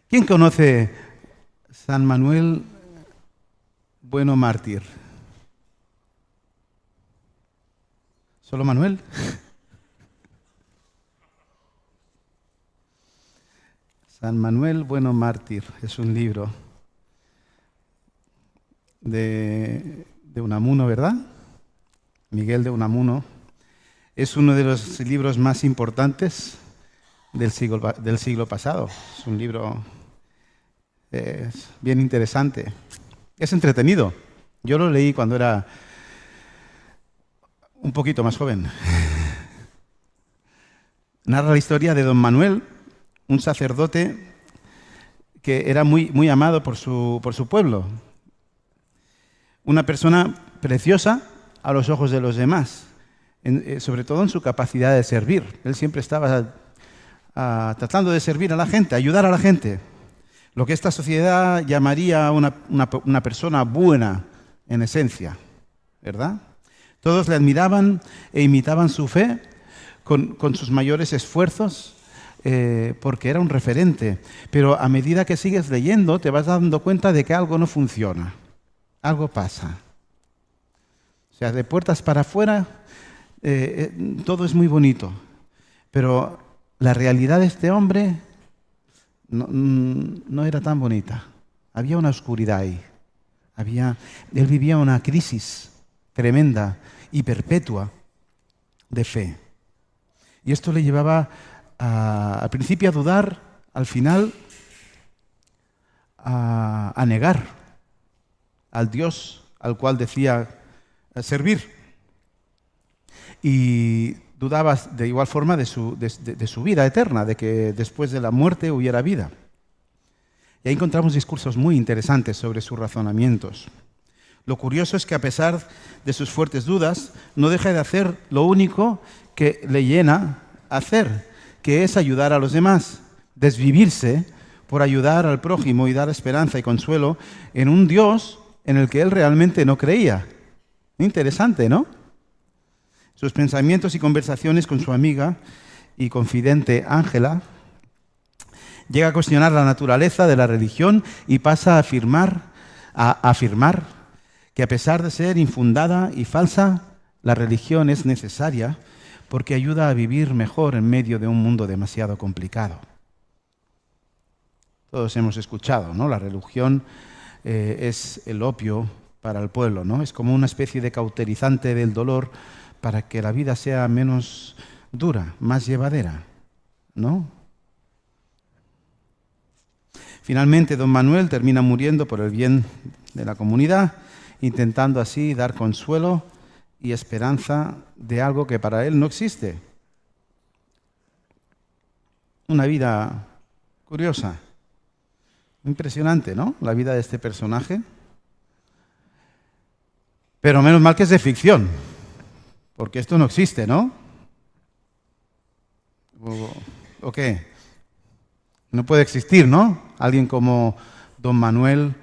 ¿Quién conoce San Manuel Bueno Mártir? ¿Solo Manuel? San Manuel Bueno Mártir es un libro de Unamuno, ¿verdad? Miguel de Unamuno. Es uno de los libros más importantes del siglo pasado. Es un libro bien interesante. Es entretenido. Yo lo leí cuando era un poquito más joven. Narra la historia de don Manuel, un sacerdote que era muy amado por su pueblo. Una persona preciosa a los ojos de los demás, sobre todo en su capacidad de servir. Él siempre estaba tratando de servir a la gente, ayudar a la gente. Lo que esta sociedad llamaría una persona buena en esencia, ¿verdad? Todos le admiraban e imitaban su fe con sus mayores esfuerzos, porque era un referente. Pero a medida que sigues leyendo, te vas dando cuenta de que algo no funciona. Algo pasa. O sea, de puertas para afuera, todo es muy bonito. Pero la realidad de este hombre no era tan bonita. Había una oscuridad ahí. Él vivía una crisis tremenda y perpetua de fe. Y esto le llevaba al principio a dudar, al final a negar al Dios al cual decía servir. Y dudaba de igual forma de su vida eterna, de que después de la muerte hubiera vida. Y ahí encontramos discursos muy interesantes sobre sus razonamientos. Lo curioso es que a pesar de sus fuertes dudas, no deja de hacer lo único que le llena hacer, que es ayudar a los demás, desvivirse por ayudar al prójimo y dar esperanza y consuelo en un Dios en el que él realmente no creía. Interesante, ¿no? Sus pensamientos y conversaciones con su amiga y confidente Ángela llega a cuestionar la naturaleza de la religión y pasa a afirmar que a pesar de ser infundada y falsa, la religión es necesaria porque ayuda a vivir mejor en medio de un mundo demasiado complicado. Todos hemos escuchado, ¿no? La religión es el opio para el pueblo, ¿no? Es como una especie de cauterizante del dolor para que la vida sea menos dura, más llevadera, ¿no? Finalmente, don Manuel termina muriendo por el bien de la comunidad, intentando así dar consuelo y esperanza de algo que para él no existe. Una vida curiosa. Impresionante, ¿no? La vida de este personaje. Pero menos mal que es de ficción, porque esto no existe, ¿no? ¿O qué? No puede existir, ¿no? Alguien como don Manuel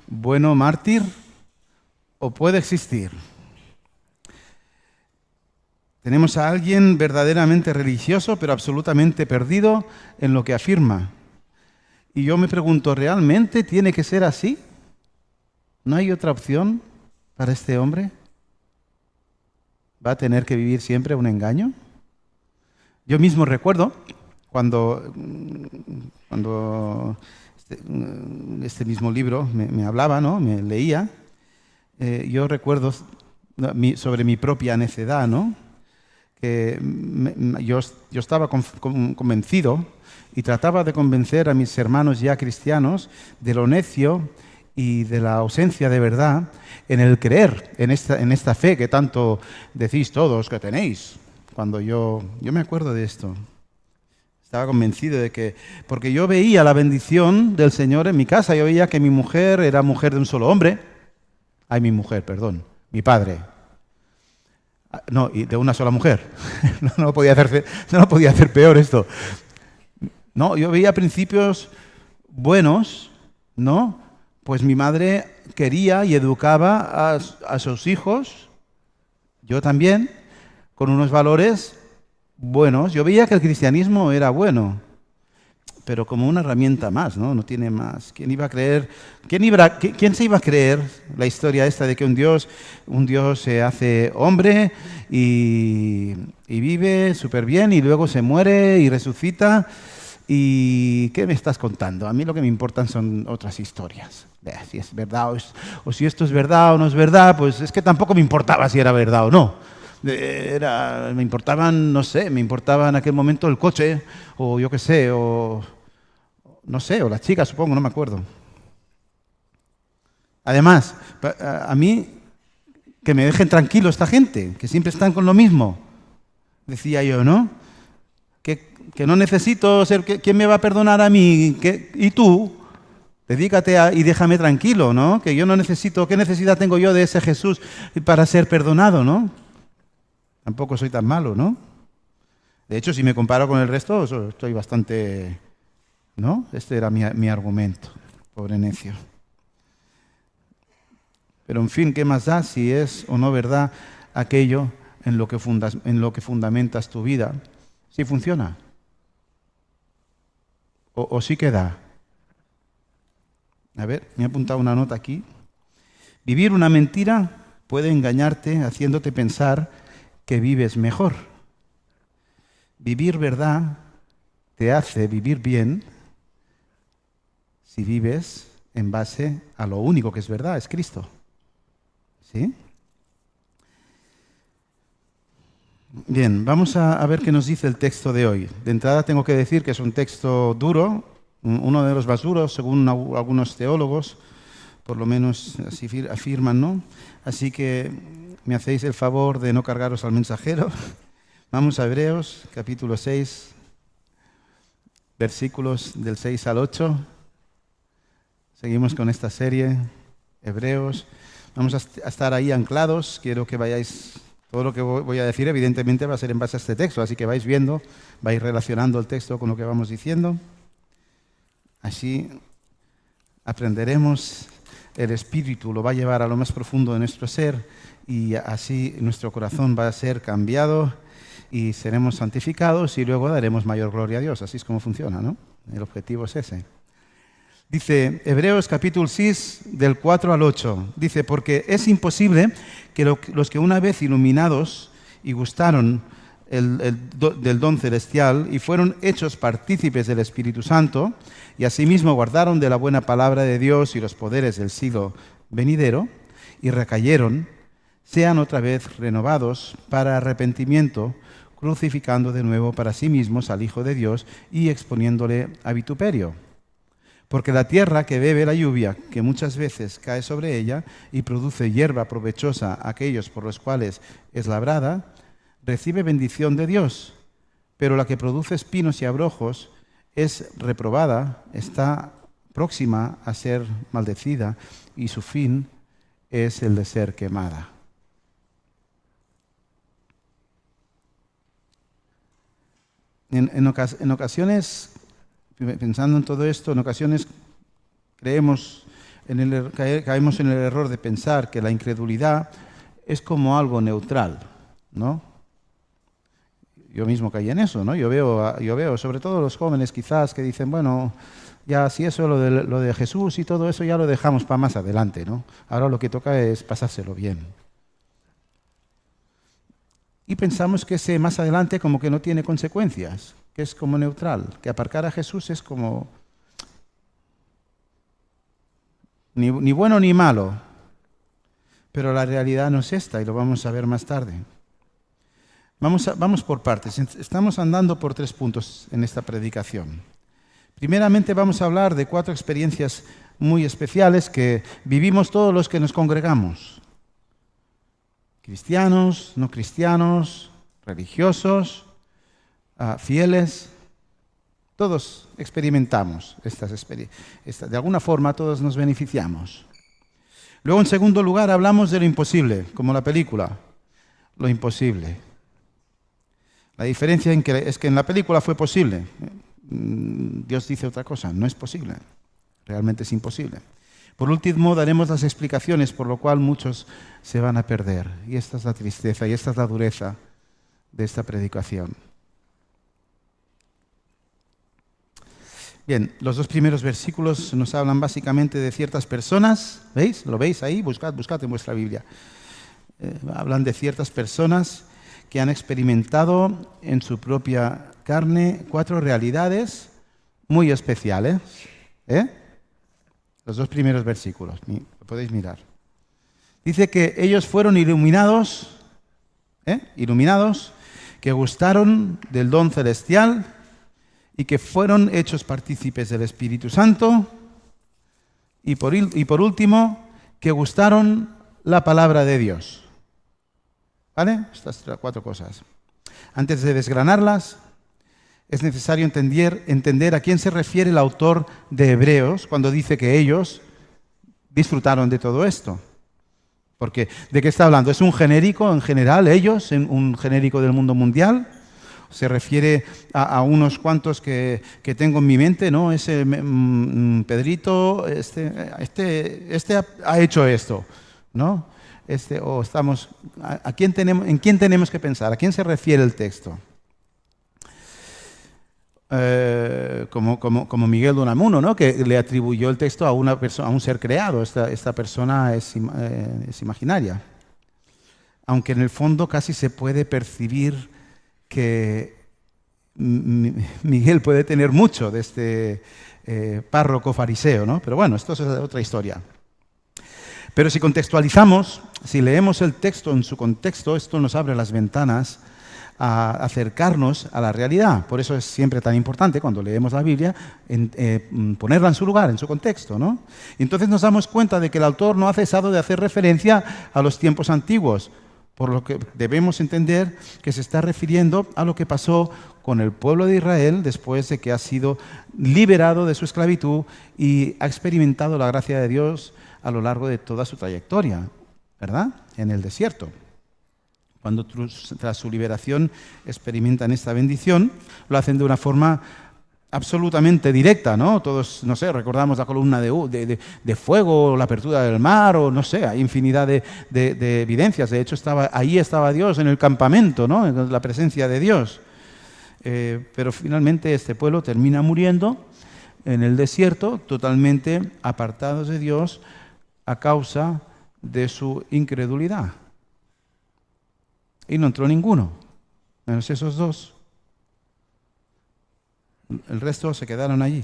Bueno Mártir, ¿o puede existir? Tenemos a alguien verdaderamente religioso, pero absolutamente perdido en lo que afirma. Y yo me pregunto, ¿realmente tiene que ser así? ¿No hay otra opción para este hombre? ¿Va a tener que vivir siempre un engaño? Yo mismo recuerdo cuando este mismo libro me hablaba, ¿no? Me leía, yo recuerdo sobre mi propia necedad, ¿no? Que yo estaba convencido y trataba de convencer a mis hermanos ya cristianos de lo necio y de la ausencia de verdad en el creer en esta fe que tanto decís todos que tenéis. Cuando yo me acuerdo de esto, estaba convencido de que, porque yo veía la bendición del Señor en mi casa, yo veía que mi mujer era mujer de un solo hombre, mi padre. No, y de una sola mujer. No podía hacer peor esto. No, yo veía principios buenos, ¿no? Pues mi madre quería y educaba a sus hijos, yo también, con unos valores buenos. Yo veía que el cristianismo era bueno, pero como una herramienta más, ¿no? No tiene más. ¿Quién iba a creer? ¿Quién se iba a creer la historia esta de que un Dios se hace hombre y vive súper bien y luego se muere y resucita? ¿Y qué me estás contando? A mí lo que me importan son otras historias. Si es verdad o si esto es verdad o no es verdad, pues es que tampoco me importaba si era verdad o no. Me importaban, no sé, me importaba en aquel momento el coche, o yo qué sé, o no sé, o las chicas, supongo, no me acuerdo. Además, a mí, que me dejen tranquilo esta gente, que siempre están con lo mismo, decía yo, ¿no? Que no necesito ser, ¿quién me va a perdonar a mí? ¿Y tú? Dedícate y déjame tranquilo, ¿no? Que yo no necesito, ¿qué necesidad tengo yo de ese Jesús para ser perdonado, ¿no? Tampoco soy tan malo, ¿no? De hecho, si me comparo con el resto, estoy bastante... ¿No? Este era mi argumento, pobre necio. Pero en fin, ¿qué más da si es o no verdad aquello en lo que fundamentas tu vida? ¿Sí funciona? ¿O sí que da? A ver, me he apuntado una nota aquí. Vivir una mentira puede engañarte haciéndote pensar que vives mejor. Vivir verdad te hace vivir bien si vives en base a lo único que es verdad, es Cristo. ¿Sí? Bien, vamos a ver qué nos dice el texto de hoy. De entrada tengo que decir que es un texto duro, uno de los más duros, según algunos teólogos, por lo menos así afirman, ¿no? Así que me hacéis el favor de no cargaros al mensajero. Vamos a Hebreos, capítulo 6, versículos del 6 al 8. Seguimos con esta serie, Hebreos. Vamos a estar ahí anclados. Quiero que vayáis, todo lo que voy a decir evidentemente va a ser en base a este texto, así que vais viendo, vais relacionando el texto con lo que vamos diciendo. Así aprenderemos, el Espíritu lo va a llevar a lo más profundo de nuestro ser y así nuestro corazón va a ser cambiado y seremos santificados y luego daremos mayor gloria a Dios. Así es como funciona, ¿no? El objetivo es ese. Dice Hebreos capítulo 6 del 4 al 8. Dice, porque es imposible que los que una vez iluminados y gustaron del don celestial y fueron hechos partícipes del Espíritu Santo y asimismo guardaron de la buena palabra de Dios y los poderes del siglo venidero y recayeron, sean otra vez renovados para arrepentimiento, crucificando de nuevo para sí mismos al Hijo de Dios y exponiéndole a vituperio. Porque la tierra que bebe la lluvia, que muchas veces cae sobre ella y produce hierba provechosa a aquellos por los cuales es labrada, recibe bendición de Dios. Pero la que produce espinos y abrojos es reprobada, está próxima a ser maldecida y su fin es el de ser quemada. En ocasiones, pensando en todo esto, en ocasiones caemos en el error de pensar que la incredulidad es como algo neutral, ¿no? Yo mismo caí en eso, ¿no? Yo veo, sobre todo los jóvenes quizás, que dicen, bueno, ya si eso, lo de Jesús y todo eso ya lo dejamos para más adelante, ¿no? Ahora lo que toca es pasárselo bien. Y pensamos que ese más adelante como que no tiene consecuencias, que es como neutral, que aparcar a Jesús es como ni bueno ni malo. Pero la realidad no es esta y lo vamos a ver más tarde. Vamos por partes. Estamos andando por 3 puntos en esta predicación. Primeramente vamos a hablar de 4 experiencias muy especiales que vivimos todos los que nos congregamos. Cristianos, no cristianos, religiosos, fieles, todos experimentamos estas experiencias. De alguna forma todos nos beneficiamos. Luego, en segundo lugar, hablamos de lo imposible, como la película, lo imposible. La diferencia es que en la película fue posible. Dios dice otra cosa, no es posible. Realmente es imposible. Por último, daremos las explicaciones por lo cual muchos se van a perder. Y esta es la tristeza y esta es la dureza de esta predicación. Bien, los dos primeros versículos nos hablan básicamente de ciertas personas, ¿veis? ¿Lo veis ahí? Buscad en vuestra Biblia. Hablan de ciertas personas que han experimentado en su propia carne 4 realidades muy especiales. Los dos primeros versículos, lo podéis mirar. Dice que ellos fueron iluminados, que gustaron del don celestial y que fueron hechos partícipes del Espíritu Santo y por último, que gustaron la palabra de Dios. ¿Vale? Estas 4 cosas. Antes de desgranarlas, es necesario entender a quién se refiere el autor de Hebreos cuando dice que ellos disfrutaron de todo esto. Porque, ¿de qué está hablando? ¿Es un genérico en general, ellos, un genérico del mundo mundial? Se refiere a unos cuantos que tengo en mi mente, ¿no? Ese Pedrito, este ha hecho esto, ¿no? ¿En quién tenemos que pensar? ¿A quién se refiere el texto? Como Miguel de Unamuno, ¿no? Que le atribuyó el texto a una persona, a un ser creado. Esta persona es imaginaria. Aunque en el fondo casi se puede percibir que Miguel puede tener mucho de este párroco fariseo, ¿no? Pero bueno, esto es otra historia. Pero si contextualizamos, si leemos el texto en su contexto, esto nos abre las ventanas a acercarnos a la realidad. Por eso es siempre tan importante cuando leemos la Biblia ponerla en su lugar, en su contexto, ¿no? Y entonces nos damos cuenta de que el autor no ha cesado de hacer referencia a los tiempos antiguos, por lo que debemos entender que se está refiriendo a lo que pasó con el pueblo de Israel después de que ha sido liberado de su esclavitud y ha experimentado la gracia de Dios a lo largo de toda su trayectoria, ¿verdad? En el desierto. Cuando tras su liberación experimentan esta bendición, lo hacen de una forma absolutamente directa, ¿no? Todos, no sé, recordamos la columna de fuego, la apertura del mar, o no sé, hay infinidad de evidencias. De hecho, ahí estaba Dios en el campamento, ¿no? En la presencia de Dios. Pero finalmente este pueblo termina muriendo en el desierto, totalmente apartados de Dios a causa de su incredulidad. Y no entró ninguno, menos esos 2. El resto se quedaron allí.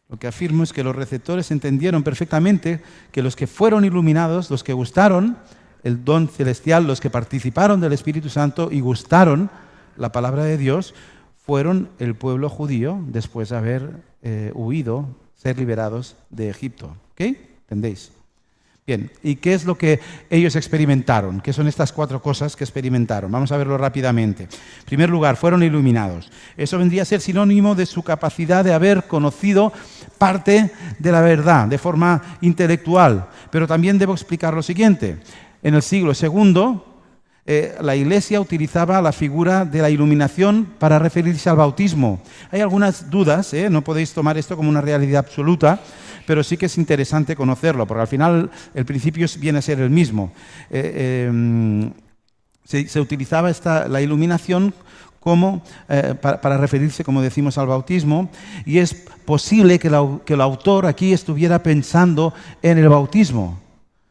Lo que afirmo es que los receptores entendieron perfectamente que los que fueron iluminados, los que gustaron el don celestial, los que participaron del Espíritu Santo y gustaron la palabra de Dios, fueron el pueblo judío después de haber huido, ser liberados de Egipto. ¿Ok? ¿Entendéis? Bien, ¿y qué es lo que ellos experimentaron? ¿Qué son estas 4 cosas que experimentaron? Vamos a verlo rápidamente. En primer lugar, fueron iluminados. Eso vendría a ser sinónimo de su capacidad de haber conocido parte de la verdad de forma intelectual. Pero también debo explicar lo siguiente. En el siglo II, la Iglesia utilizaba la figura de la iluminación para referirse al bautismo. Hay algunas dudas, no podéis tomar esto como una realidad absoluta, pero sí que es interesante conocerlo, porque al final el principio viene a ser el mismo. Se utilizaba la iluminación para referirse, como decimos, al bautismo, y es posible que el autor aquí estuviera pensando en el bautismo.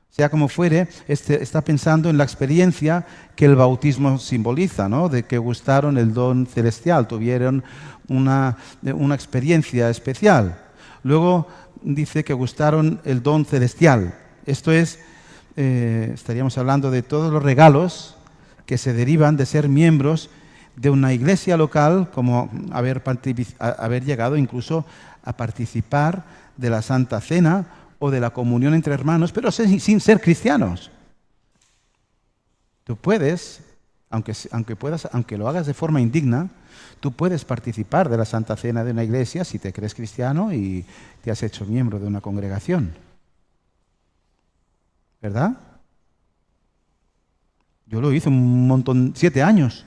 Sea como fuere, está pensando en la experiencia que el bautismo simboliza, ¿no? De que gustaron el don celestial, tuvieron una experiencia especial. Luego dice que gustaron el don celestial. Esto es, estaríamos hablando de todos los regalos que se derivan de ser miembros de una iglesia local, como haber llegado incluso a participar de la Santa Cena o de la comunión entre hermanos, pero sin ser cristianos. Tú puedes, aunque lo hagas de forma indigna, tú puedes participar de la Santa Cena de una iglesia si te crees cristiano y te has hecho miembro de una congregación. ¿Verdad? Yo lo hice un montón, 7 años.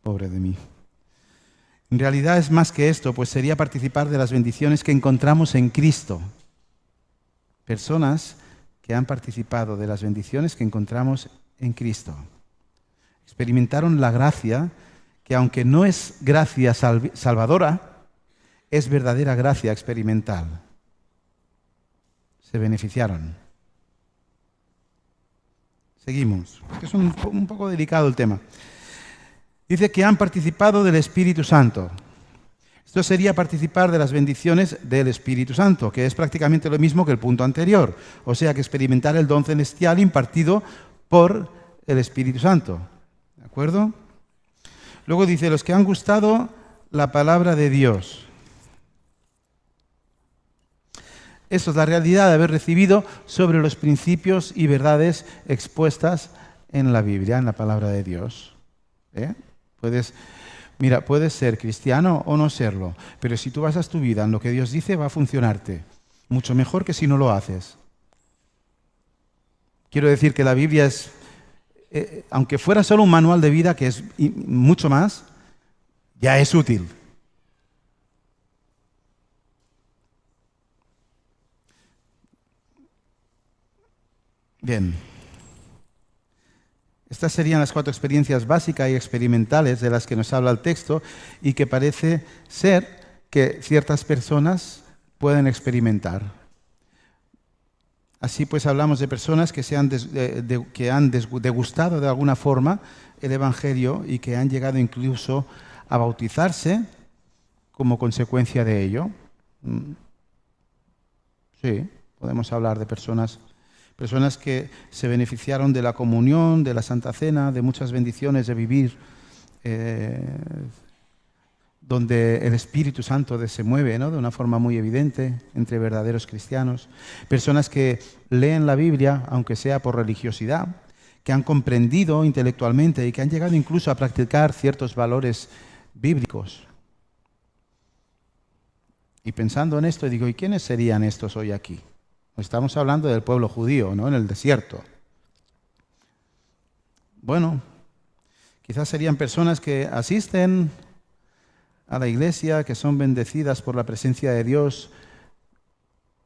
Pobre de mí. En realidad es más que esto, pues sería participar de las bendiciones que encontramos en Cristo. Personas que han participado de las bendiciones que encontramos en Cristo. Experimentaron la gracia que aunque no es gracia salvadora, es verdadera gracia experimental. Se beneficiaron. Seguimos. Es un poco delicado el tema. Dice que han participado del Espíritu Santo. Esto sería participar de las bendiciones del Espíritu Santo, que es prácticamente lo mismo que el punto anterior. O sea, que experimentar el don celestial impartido por el Espíritu Santo. ¿De acuerdo? Luego dice, los que han gustado la palabra de Dios. Esto es la realidad de haber recibido sobre los principios y verdades expuestas en la Biblia, en la palabra de Dios. Puedes ser cristiano o no serlo, pero si tú basas tu vida en lo que Dios dice, va a funcionarte mucho mejor que si no lo haces. Quiero decir que la Biblia es, aunque fuera solo un manual de vida, que es mucho más, ya es útil. Bien. Estas serían las 4 experiencias básicas y experimentales de las que nos habla el texto y que parece ser que ciertas personas pueden experimentar. Así pues hablamos de personas que han degustado de alguna forma el Evangelio y que han llegado incluso a bautizarse como consecuencia de ello. Sí, podemos hablar de personas que se beneficiaron de la comunión, de la Santa Cena, de muchas bendiciones de vivir donde el Espíritu Santo se mueve, ¿no?, de una forma muy evidente entre verdaderos cristianos. Personas que leen la Biblia, aunque sea por religiosidad, que han comprendido intelectualmente y que han llegado incluso a practicar ciertos valores bíblicos. Y pensando en esto, digo, ¿y quiénes serían estos hoy aquí? Estamos hablando del pueblo judío, ¿no?, en el desierto. Bueno, quizás serían personas que asisten a la iglesia, que son bendecidas por la presencia de Dios,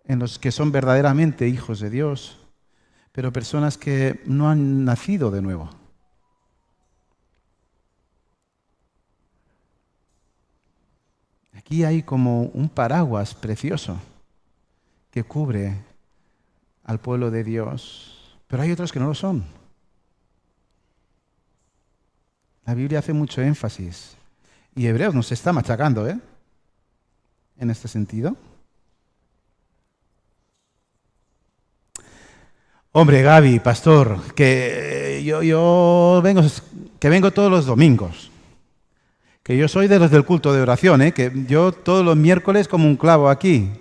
en los que son verdaderamente hijos de Dios, pero personas que no han nacido de nuevo. Aquí hay como un paraguas precioso que cubre al pueblo de Dios, pero hay otros que no lo son. La Biblia hace mucho énfasis y Hebreos nos está machacando, en este sentido. Hombre, Gaby, pastor, que yo vengo todos los domingos, que yo soy de los del culto de oración, que yo todos los miércoles como un clavo aquí.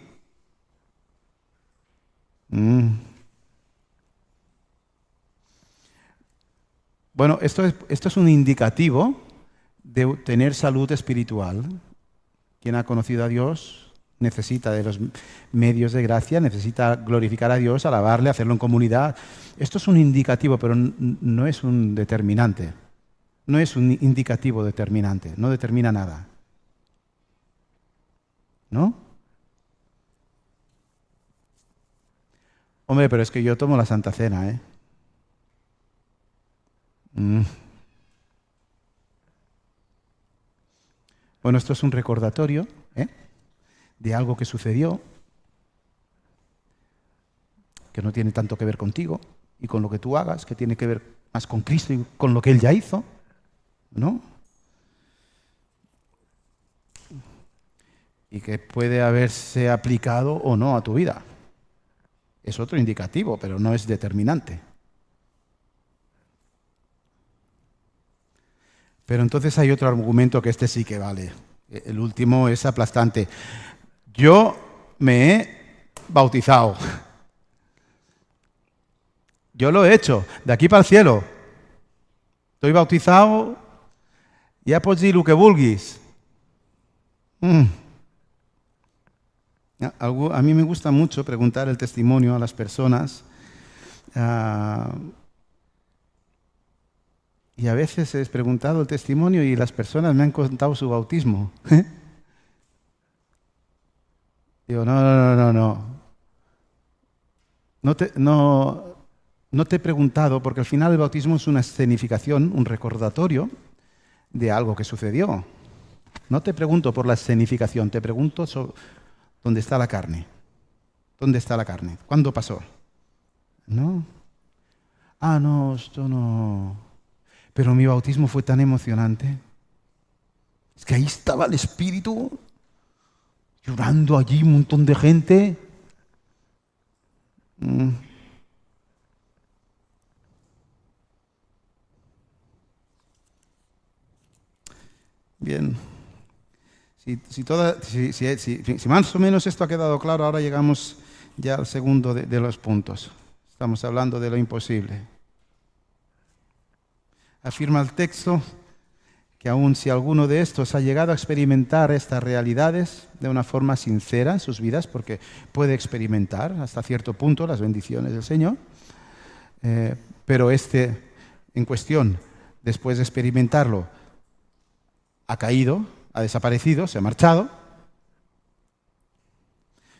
Bueno, esto es un indicativo de tener salud espiritual. Quien ha conocido a Dios necesita de los medios de gracia, necesita glorificar a Dios, alabarle, hacerlo en comunidad. Esto es un indicativo, pero no es un determinante. No es un indicativo determinante, no determina nada. ¿No? Hombre, pero es que yo tomo la Santa Cena, Bueno, esto es un recordatorio de algo que sucedió, que no tiene tanto que ver contigo y con lo que tú hagas, que tiene que ver más con Cristo y con lo que Él ya hizo, ¿no? Y que puede haberse aplicado o no a tu vida. Es otro indicativo, pero no es determinante. Pero entonces hay otro argumento que este sí que vale. El último es aplastante. Yo me he bautizado. Yo lo he hecho, de aquí para el cielo. Estoy bautizado, ya pots dir el que vulguis. A mí me gusta mucho preguntar el testimonio a las personas. Y a veces he preguntado el testimonio y las personas me han contado su bautismo. Digo, no. No te he preguntado, porque al final el bautismo es una escenificación, un recordatorio de algo que sucedió. No te pregunto por la escenificación, te pregunto dónde está la carne. ¿Dónde está la carne? ¿Cuándo pasó? ¿No? Ah, no, esto no. Pero mi bautismo fue tan emocionante. Es que ahí estaba el Espíritu, llorando allí un montón de gente. Bien. Si más o menos esto ha quedado claro, ahora llegamos ya al segundo de los puntos. Estamos hablando de lo imposible. Afirma el texto que aun si alguno de estos ha llegado a experimentar estas realidades de una forma sincera en sus vidas, porque puede experimentar hasta cierto punto las bendiciones del Señor, pero en cuestión, después de experimentarlo, ha caído, ha desaparecido, se ha marchado,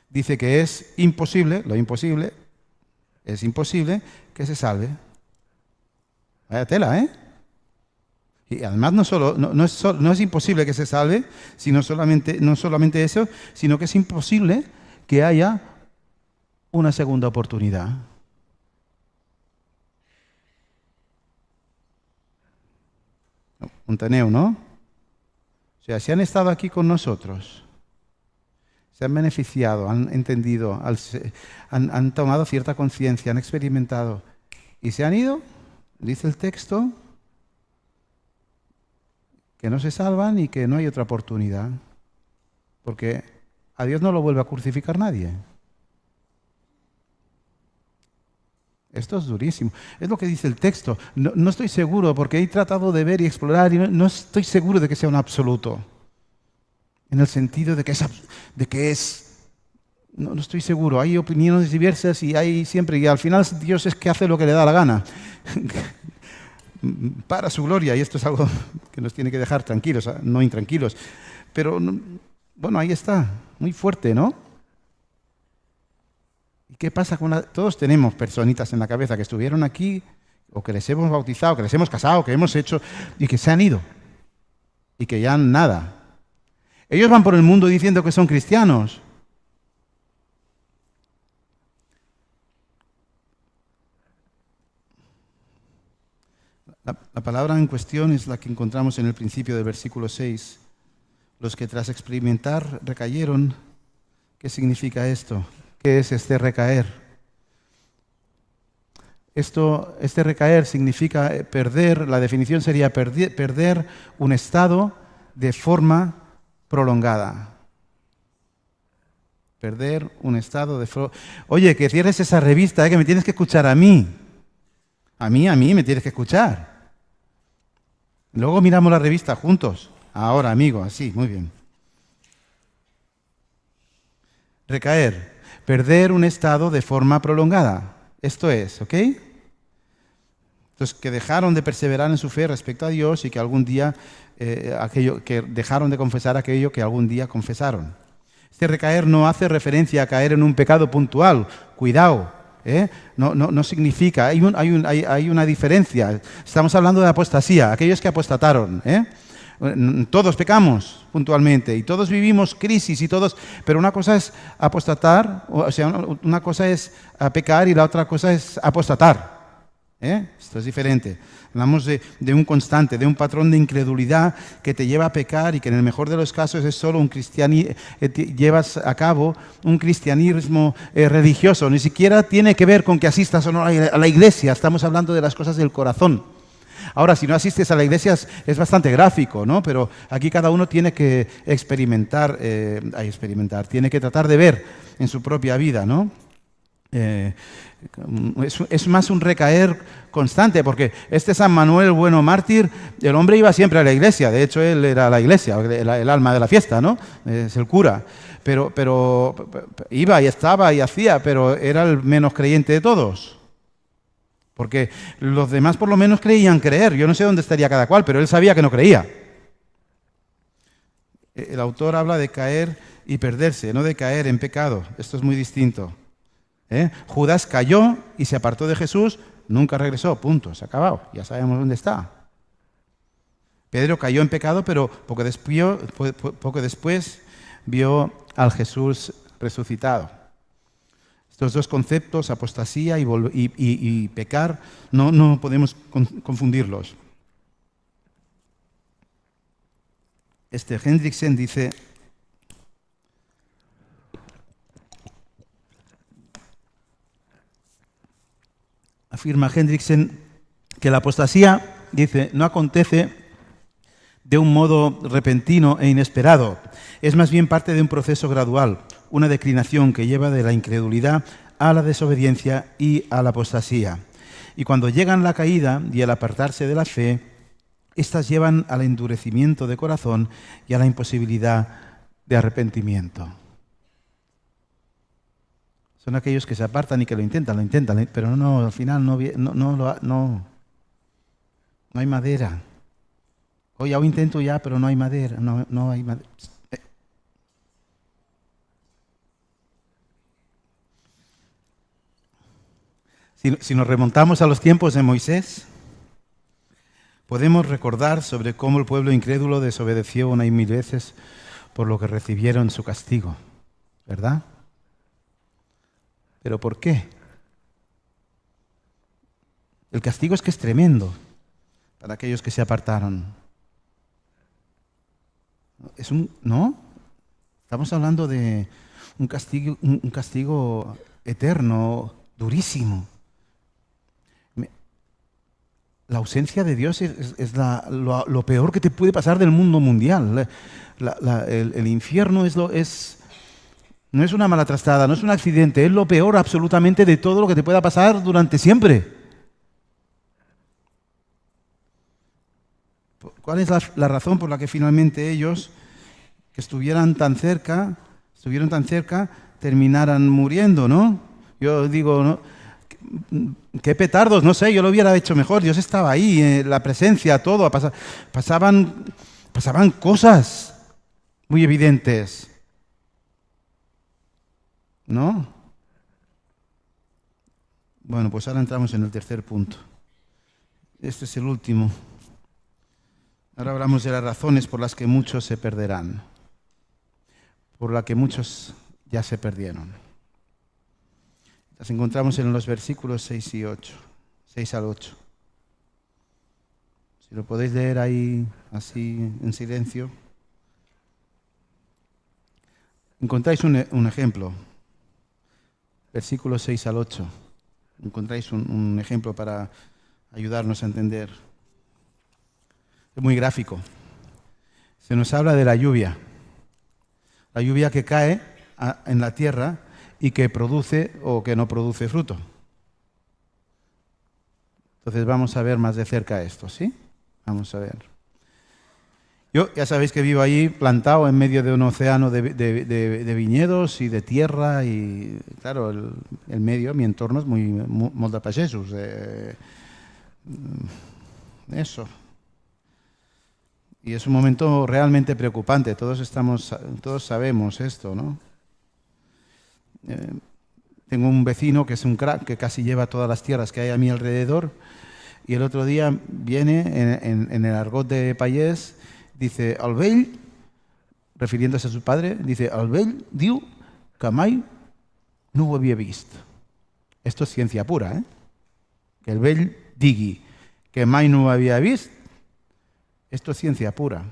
dice que es imposible, es imposible que se salve. Vaya tela, ¿eh? Y además no es imposible que se salve, no solamente eso, sino que es imposible que haya una segunda oportunidad. Montaneo, ¿no? O sea, si han estado aquí con nosotros, se han beneficiado, han entendido, han tomado cierta conciencia, han experimentado y se han ido, dice el texto, que no se salvan y que no hay otra oportunidad, porque a Dios no lo vuelve a crucificar nadie. Esto es durísimo. Es lo que dice el texto. No estoy seguro, porque he tratado de ver y explorar y no estoy seguro de que sea un absoluto. En el sentido de que es. No estoy seguro. Hay opiniones diversas y hay siempre. Y al final Dios es que hace lo que le da la gana. Para su gloria. Y esto es algo que nos tiene que dejar tranquilos, no intranquilos. Pero, bueno, ahí está. Muy fuerte, ¿no? ¿Y qué pasa con todos tenemos personitas en la cabeza que estuvieron aquí, o que les hemos bautizado, que les hemos casado, que hemos hecho, y que se han ido, y que ya nada. Ellos van por el mundo diciendo que son cristianos. La palabra en cuestión es la que encontramos en el principio del versículo 6. Los que tras experimentar recayeron. ¿Qué significa esto? ¿Qué es este recaer? Este recaer significa perder, la definición sería perder un estado de forma prolongada. Perder un estado de forma... Oye, que cierres esa revista, que me tienes que escuchar a mí. A mí me tienes que escuchar. Luego miramos la revista juntos. Ahora, amigo, así, muy bien. Recaer. Perder un estado de forma prolongada. Esto es, ¿ok? Entonces, que dejaron de perseverar en su fe respecto a Dios y que algún día, que dejaron de confesar aquello que algún día confesaron. Este recaer no hace referencia a caer en un pecado puntual. Cuidado, ¿eh? No significa, hay una diferencia. Estamos hablando de apostasía, aquellos que apostataron, ¿eh? Todos pecamos puntualmente y todos vivimos crisis pero una cosa es apostatar, o sea, una cosa es pecar y la otra cosa es apostatar. Esto es diferente. Hablamos de un constante, de un patrón de incredulidad que te lleva a pecar y que en el mejor de los casos es solo llevas a cabo un cristianismo religioso. Ni siquiera tiene que ver con que asistas o no a la iglesia. Estamos hablando de las cosas del corazón. Ahora, si no asistes a la iglesia es bastante gráfico, ¿no? Pero aquí cada uno tiene que experimentar, tiene que tratar de ver en su propia vida, ¿no? Es más un recaer constante, porque este San Manuel, bueno mártir, el hombre iba siempre a la iglesia. De hecho, él era la iglesia, el alma de la fiesta, ¿no? Es el cura. Pero iba y estaba y hacía, pero era el menos creyente de todos. Porque los demás por lo menos creían creer. Yo no sé dónde estaría cada cual, pero él sabía que no creía. El autor habla de caer y perderse, no de caer en pecado. Esto es muy distinto. Judas cayó y se apartó de Jesús, nunca regresó, punto, se ha acabado. Ya sabemos dónde está. Pedro cayó en pecado, pero poco después vio al Jesús resucitado. Estos dos conceptos, apostasía y pecar, no podemos confundirlos. Hendriksen dice: afirma Hendriksen que la apostasía, dice, no acontece de un modo repentino e inesperado. Es más bien parte de un proceso gradual, una declinación que lleva de la incredulidad a la desobediencia y a la apostasía. Y cuando llegan la caída y el apartarse de la fe, estas llevan al endurecimiento de corazón y a la imposibilidad de arrepentimiento. Son aquellos que se apartan y que lo intentan, pero no, al final no hay madera. Oye, yo intento ya, pero no hay madera, no hay madera. Si nos remontamos a los tiempos de Moisés, podemos recordar sobre cómo el pueblo incrédulo desobedeció una y mil veces por lo que recibieron su castigo, ¿verdad? ¿Pero por qué? El castigo es que es tremendo para aquellos que se apartaron. ¿No? Estamos hablando de un castigo eterno, durísimo. La ausencia de Dios es lo peor que te puede pasar del mundo mundial. El infierno no es una mala trastada, no es un accidente, es lo peor absolutamente de todo lo que te pueda pasar durante siempre. ¿Cuál es la razón por la que finalmente ellos, que estuvieron tan cerca, terminaran muriendo, ¿no? Yo digo, ¿no? Qué petardos, no sé, yo lo hubiera hecho mejor. Dios estaba ahí, la presencia, todo. Pasaban cosas muy evidentes, ¿no? Bueno, pues ahora entramos en el tercer punto. Este es el último. Ahora hablamos de las razones por las que muchos se perderán, por las que muchos ya se perdieron. Las encontramos en los versículos 6 al 8. Si lo podéis leer ahí, así, en silencio. Encontráis un ejemplo. Versículos 6 al 8. Encontráis un ejemplo para ayudarnos a entender. Es muy gráfico. Se nos habla de la lluvia. La lluvia que cae en la tierra y que produce o que no produce fruto. Entonces vamos a ver más de cerca esto, ¿sí? Vamos a ver. Yo ya sabéis que vivo allí plantado en medio de un océano de viñedos y de tierra y claro, el medio, mi entorno es molt de pagesos. Eso. Y es un momento realmente preocupante. Todos sabemos esto, ¿no? Tengo un vecino que es un crack, que casi lleva todas las tierras que hay a mi alrededor, y el otro día viene en el argot de payés, dice, el vell, refiriéndose a su padre, dice, el vell diu que mai no ho havia vist. Esto es ciencia pura, ¿eh? Que el vell digui que mai no ho havia vist, esto es ciencia pura.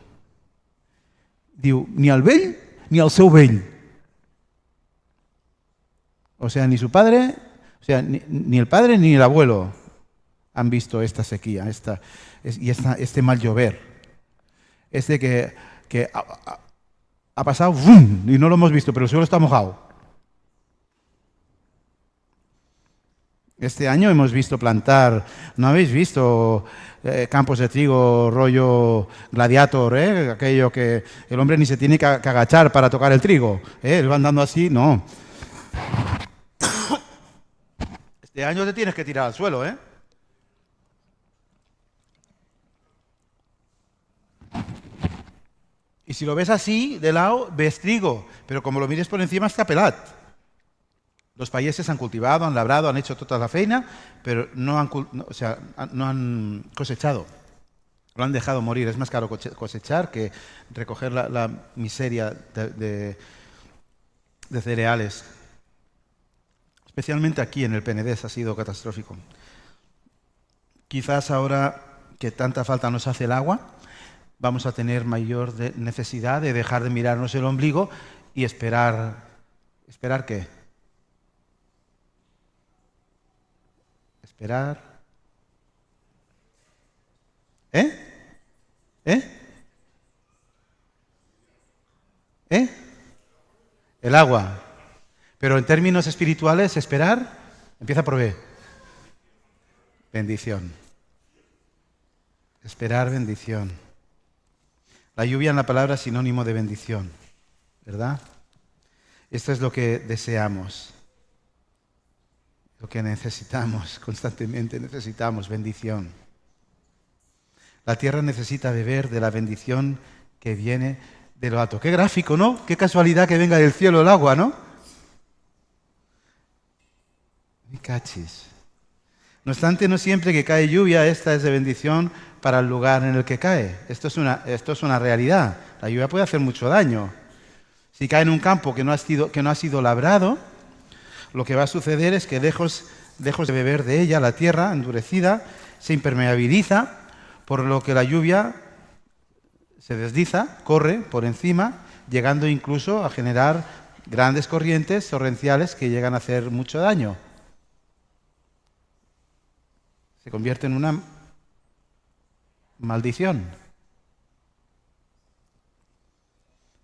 Diu, ni el vell ni el seu vell. O sea, ni su padre, ni el padre ni el abuelo han visto esta sequía, este mal llover. Que ha pasado ¡vum! Y no lo hemos visto, pero el suelo está mojado. Este año hemos visto plantar, ¿no habéis visto campos de trigo rollo gladiator, aquello que el hombre ni se tiene que agachar para tocar el trigo, él va andando así? No. Este año te tienes que tirar al suelo, ¿eh? Y si lo ves así, de lado, ves trigo, pero como lo mires por encima está pelat. Los payeses han cultivado, han labrado, han hecho toda la feina, pero no han cosechado. Lo han dejado morir. Es más caro cosechar que recoger la miseria de cereales. Especialmente aquí en el Penedés ha sido catastrófico. Quizás ahora que tanta falta nos hace el agua, vamos a tener mayor necesidad de dejar de mirarnos el ombligo y esperar. ¿Esperar qué? Esperar. El agua. Pero en términos espirituales, esperar empieza por B. Bendición. Esperar bendición. La lluvia en la palabra es sinónimo de bendición, ¿verdad? Esto es lo que deseamos, lo que necesitamos, constantemente necesitamos bendición. La tierra necesita beber de la bendición que viene de lo alto. Qué gráfico, ¿no? Qué casualidad que venga del cielo el agua, ¿no? Mi cachis. No obstante, no siempre que cae lluvia, esta es de bendición para el lugar en el que cae. Esto es una realidad. La lluvia puede hacer mucho daño. Si cae en un campo que no ha sido labrado, lo que va a suceder es que lejos de beber de ella, la tierra endurecida se impermeabiliza, por lo que la lluvia se desliza, corre por encima, llegando incluso a generar grandes corrientes torrenciales que llegan a hacer mucho daño. Se convierte en una maldición.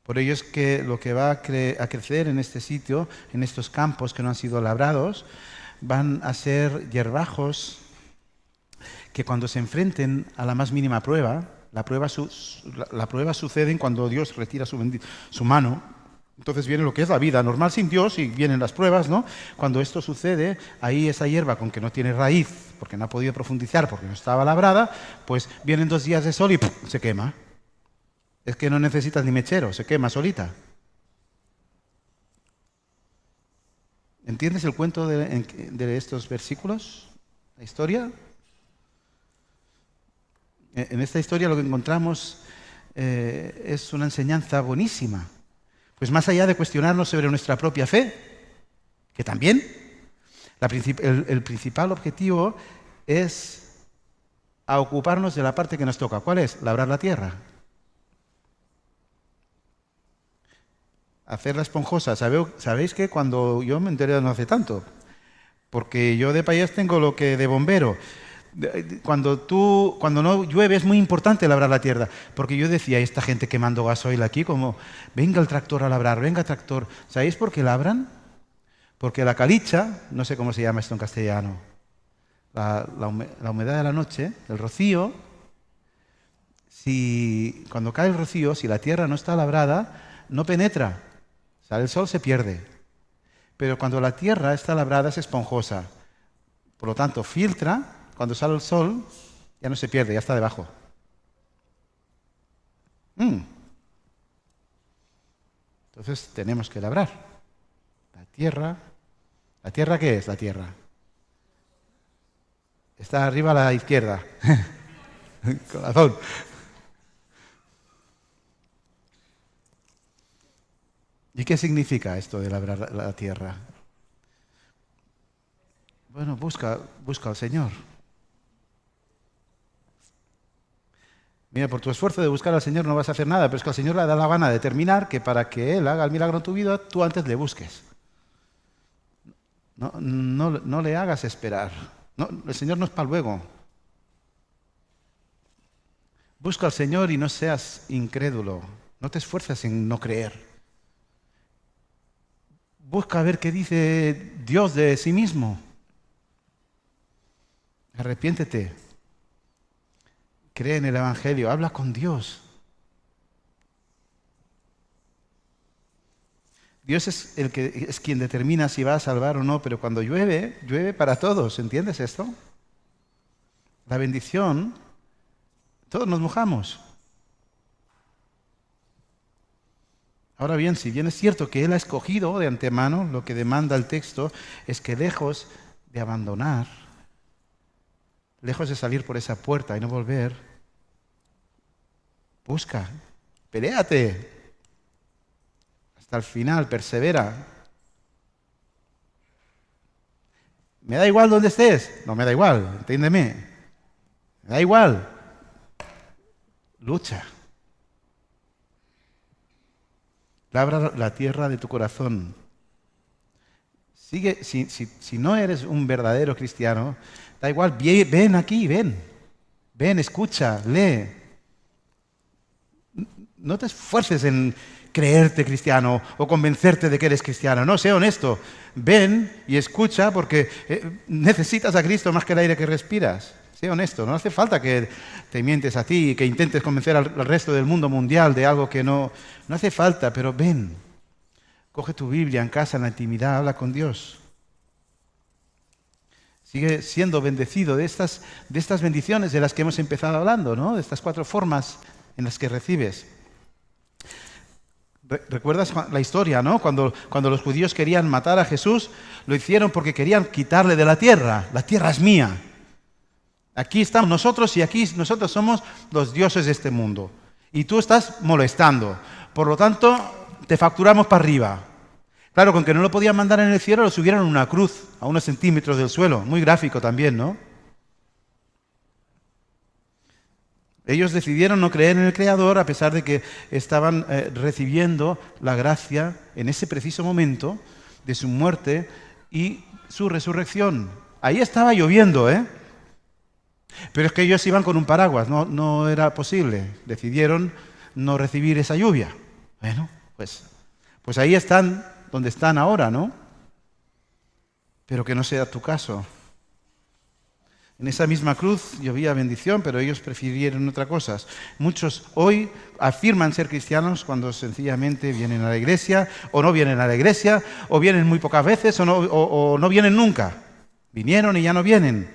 Por ello es que lo que va a crecer en este sitio, en estos campos que no han sido labrados, van a ser hierbajos que cuando se enfrenten a la más mínima prueba, la prueba sucede cuando Dios retira su mano. Entonces viene lo que es la vida normal sin Dios y vienen las pruebas, ¿no? Cuando esto sucede, ahí esa hierba con que no tiene raíz, porque no ha podido profundizar, porque no estaba labrada, pues vienen 2 días de sol y ¡pum!, se quema. Es que no necesitas ni mechero, se quema solita. ¿Entiendes el cuento de estos versículos? ¿La historia? En esta historia lo que encontramos es una enseñanza buenísima. Pues más allá de cuestionarnos sobre nuestra propia fe, que también, el principal objetivo es a ocuparnos de la parte que nos toca. ¿Cuál es? Labrar la tierra. Hacerla esponjosa. ¿Sabéis que cuando yo me enteré no hace tanto? Porque yo de payés tengo lo que de bombero. Cuando no llueve es muy importante labrar la tierra, porque yo decía, esta gente quemando gasoil aquí, como, venga el tractor a labrar, venga el tractor. ¿Sabéis por qué labran? Porque la calicha, no sé cómo se llama esto en castellano, la humedad de la noche, el rocío, cuando cae el rocío, si la tierra no está labrada, no penetra, sale el sol, se pierde. Pero cuando la tierra está labrada es esponjosa, por lo tanto filtra. Cuando sale el sol, ya no se pierde, ya está debajo. Entonces tenemos que labrar. La tierra. ¿La tierra qué es la tierra? Está arriba a la izquierda. Corazón. ¿Y qué significa esto de labrar la tierra? Bueno, busca al Señor. Mira, por tu esfuerzo de buscar al Señor no vas a hacer nada, pero es que al Señor le da la gana de determinar que para que Él haga el milagro en tu vida, tú antes le busques. No le hagas esperar. No, el Señor no es para luego. Busca al Señor y no seas incrédulo. No te esfuerces en no creer. Busca a ver qué dice Dios de sí mismo. Arrepiéntete. Cree en el Evangelio, habla con Dios. Dios es quien determina si va a salvar o no, pero cuando llueve, llueve para todos. ¿Entiendes esto? La bendición, todos nos mojamos. Ahora bien, si bien es cierto que Él ha escogido de antemano, lo que demanda el texto es que lejos de abandonar, lejos de salir por esa puerta y no volver, Busca, peléate hasta el final, persevera. ¿Me da igual dónde estés? No me da igual, entiéndeme. Me da igual. Lucha. Labra la tierra de tu corazón. Sigue, si no eres un verdadero cristiano, da igual, ven aquí, ven, escucha, lee. No te esfuerces en creerte cristiano o convencerte de que eres cristiano. No, sé honesto. Ven y escucha porque necesitas a Cristo más que el aire que respiras. Sé honesto. No hace falta que te mientes a ti y que intentes convencer al resto del mundo mundial de algo que no hace falta, pero ven. Coge tu Biblia en casa, en la intimidad, habla con Dios. Sigue siendo bendecido de estas bendiciones de las que hemos empezado hablando, ¿no? De estas 4 formas en las que recibes. ¿Recuerdas la historia, no? Cuando los judíos querían matar a Jesús, lo hicieron porque querían quitarle de la tierra. La tierra es mía. Aquí estamos nosotros y aquí nosotros somos los dioses de este mundo. Y tú estás molestando. Por lo tanto, te facturamos para arriba. Claro, con que no lo podían mandar en el cielo, lo subieron en una cruz, a unos centímetros del suelo. Muy gráfico también, ¿no? Ellos decidieron no creer en el Creador a pesar de que estaban recibiendo la gracia en ese preciso momento de su muerte y su resurrección. Ahí estaba lloviendo, ¿eh? Pero es que ellos iban con un paraguas, no era posible. Decidieron no recibir esa lluvia. Bueno, pues ahí están donde están ahora, ¿no? Pero que no sea tu caso. En esa misma cruz llovía bendición, pero ellos prefirieron otras cosas. Muchos hoy afirman ser cristianos cuando sencillamente vienen a la iglesia, o no vienen a la iglesia, o vienen muy pocas veces, o no vienen nunca. Vinieron y ya no vienen.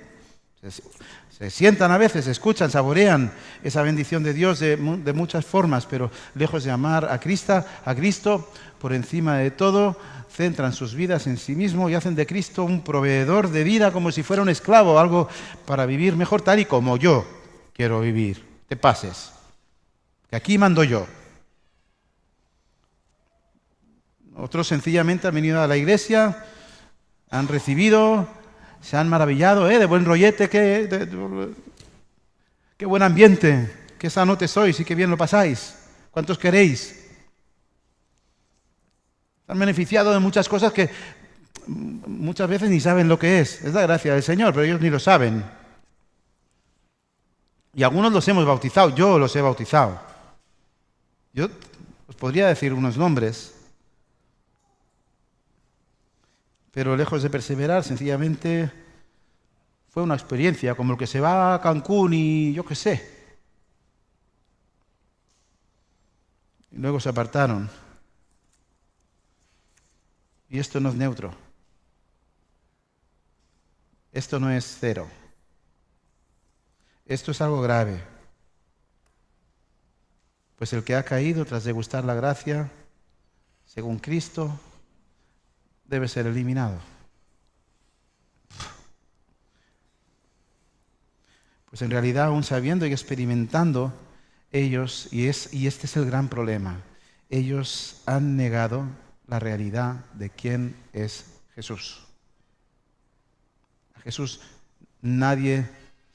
Se sientan a veces, escuchan, saborean esa bendición de Dios de muchas formas, pero lejos de amar a Cristo, por encima de todo, centran sus vidas en sí mismos y hacen de Cristo un proveedor de vida como si fuera un esclavo, algo para vivir mejor tal y como yo quiero vivir. Te pases, que aquí mando yo. Otros sencillamente han venido a la iglesia, han recibido, se han maravillado, de buen rollete, qué buen ambiente, qué sano te sois y qué bien lo pasáis. ¿Cuántos queréis? Han beneficiado de muchas cosas que muchas veces ni saben lo que es. Es la gracia del Señor, pero ellos ni lo saben. Y algunos los hemos bautizado, yo los he bautizado. Yo os podría decir unos nombres, pero lejos de perseverar, sencillamente fue una experiencia, como el que se va a Cancún y yo qué sé. Y luego se apartaron. Y esto no es neutro. Esto no es cero. Esto es algo grave. Pues el que ha caído tras degustar la gracia, según Cristo, debe ser eliminado. Pues en realidad, aún sabiendo y experimentando ellos, y este es el gran problema, ellos han negado la realidad de quién es Jesús. A Jesús nadie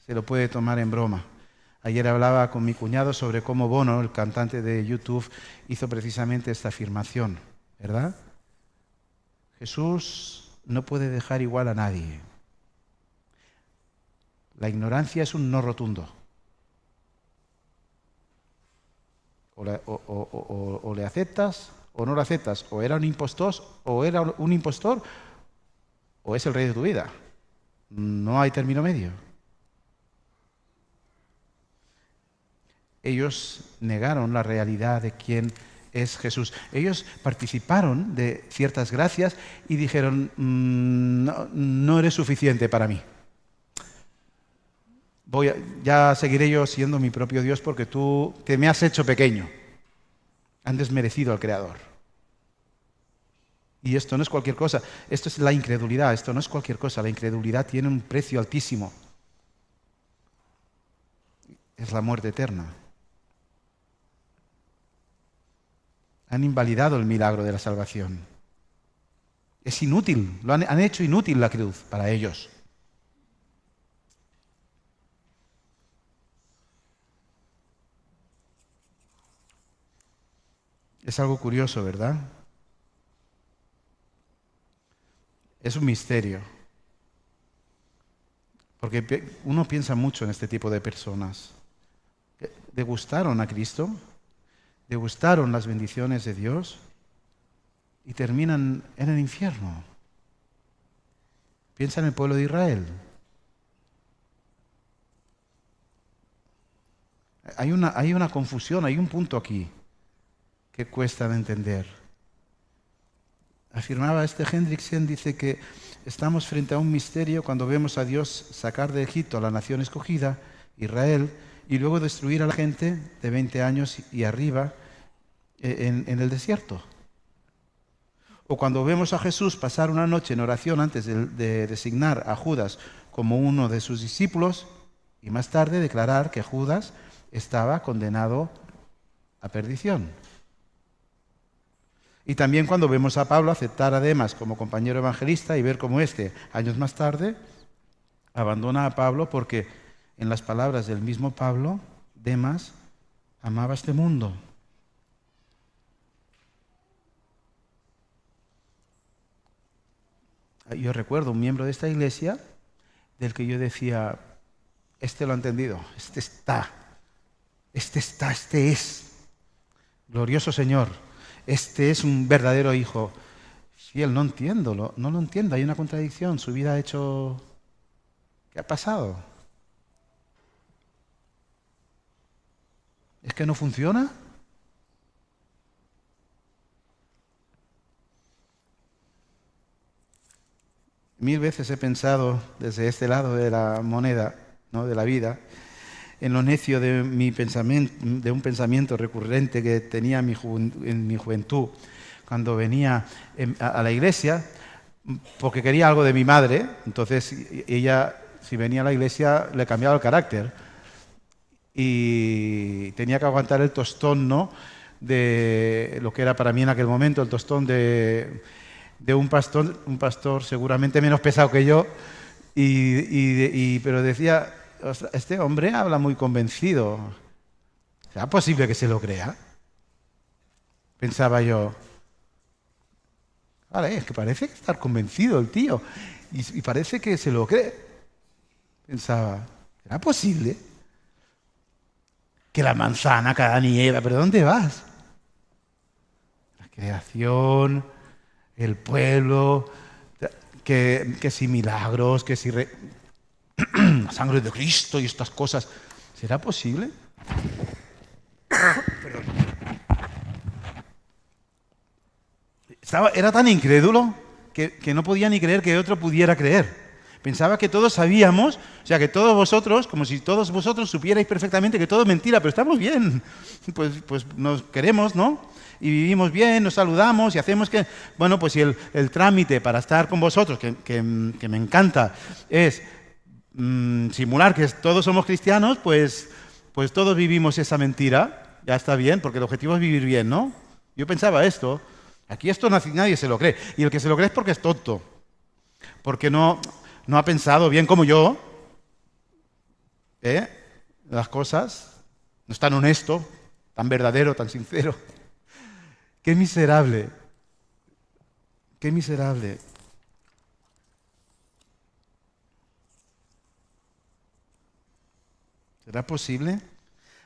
se lo puede tomar en broma. Ayer hablaba con mi cuñado sobre cómo Bono, el cantante de YouTube, hizo precisamente esta afirmación, ¿verdad? Jesús no puede dejar igual a nadie. La ignorancia es un no rotundo. O le aceptas o no lo aceptas. O era un impostor, o es el rey de tu vida. No hay término medio. Ellos negaron la realidad de quién es Jesús. Ellos participaron de ciertas gracias y dijeron, no eres suficiente para mí. Ya seguiré yo siendo mi propio Dios porque tú te me has hecho pequeño. Han desmerecido al Creador. Y esto no es cualquier cosa. Esto es la incredulidad. Esto no es cualquier cosa. La incredulidad tiene un precio altísimo. Es la muerte eterna. Han invalidado el milagro de la salvación. Es inútil, han hecho inútil la cruz para ellos. Es algo curioso, ¿verdad? Es un misterio. Porque uno piensa mucho en este tipo de personas. Degustaron a Cristo, degustaron las bendiciones de Dios y terminan en el infierno. Piensa en el pueblo de Israel. Hay una confusión, hay un punto aquí que cuesta de entender. Afirmaba Hendriksen, dice que estamos frente a un misterio cuando vemos a Dios sacar de Egipto a la nación escogida, Israel, y luego destruir a la gente de 20 años y arriba en el desierto. O cuando vemos a Jesús pasar una noche en oración antes de designar a Judas como uno de sus discípulos y más tarde declarar que Judas estaba condenado a perdición. Y también cuando vemos a Pablo aceptar a Demas como compañero evangelista y ver cómo años más tarde, abandona a Pablo porque, en las palabras del mismo Pablo, Demas amaba este mundo. Yo recuerdo un miembro de esta iglesia del que yo decía, lo ha entendido, este es, glorioso Señor, este es un verdadero hijo. Sí, él no lo entiendo, hay una contradicción, su vida ha hecho... ¿Qué ha pasado? ¿Es que no funciona? Mil veces he pensado desde este lado de la moneda, ¿no?, de la vida, en lo necio de un pensamiento recurrente que tenía en mi juventud, cuando venía a la iglesia, porque quería algo de mi madre. Entonces ella, si venía a la iglesia, le cambiaba el carácter y tenía que aguantar el tostón, ¿no?, de lo que era para mí en aquel momento el tostón de un pastor seguramente menos pesado que yo, pero decía, este hombre habla muy convencido. ¿Será posible que se lo crea? Pensaba yo. Vale, es que parece que está convencido el tío y parece que se lo cree. Pensaba, ¿será posible que la manzana, Adán y Eva, pero ¿dónde vas? La creación, el pueblo, que si milagros, que si la sangre de Cristo y estas cosas. ¿Será posible? Era tan incrédulo que no podía ni creer que otro pudiera creer. Pensaba que todos sabíamos, o sea, que todos vosotros, como si todos vosotros supierais perfectamente que todo es mentira, pero estamos bien. Pues nos queremos, ¿no? Y vivimos bien, nos saludamos y hacemos que... Bueno, pues si el trámite para estar con vosotros, que me encanta, es simular que todos somos cristianos, pues todos vivimos esa mentira. Ya está bien, porque el objetivo es vivir bien, ¿no? Yo pensaba esto. Aquí esto nadie se lo cree. Y el que se lo cree es porque es tonto. Porque no ha pensado bien como yo. Las cosas. No es tan honesto, tan verdadero, tan sincero. ¡Qué miserable! ¡Qué miserable! ¿Será posible?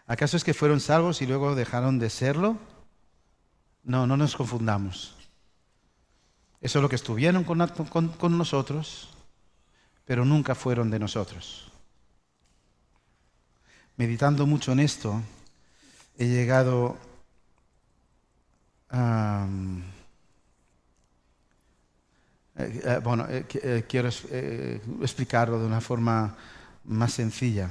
¿Acaso es que fueron salvos y luego dejaron de serlo? No nos confundamos. Eso es lo que estuvieron con nosotros, pero nunca fueron de nosotros. Meditando mucho en esto, he llegado a... quiero explicarlo de una forma más sencilla.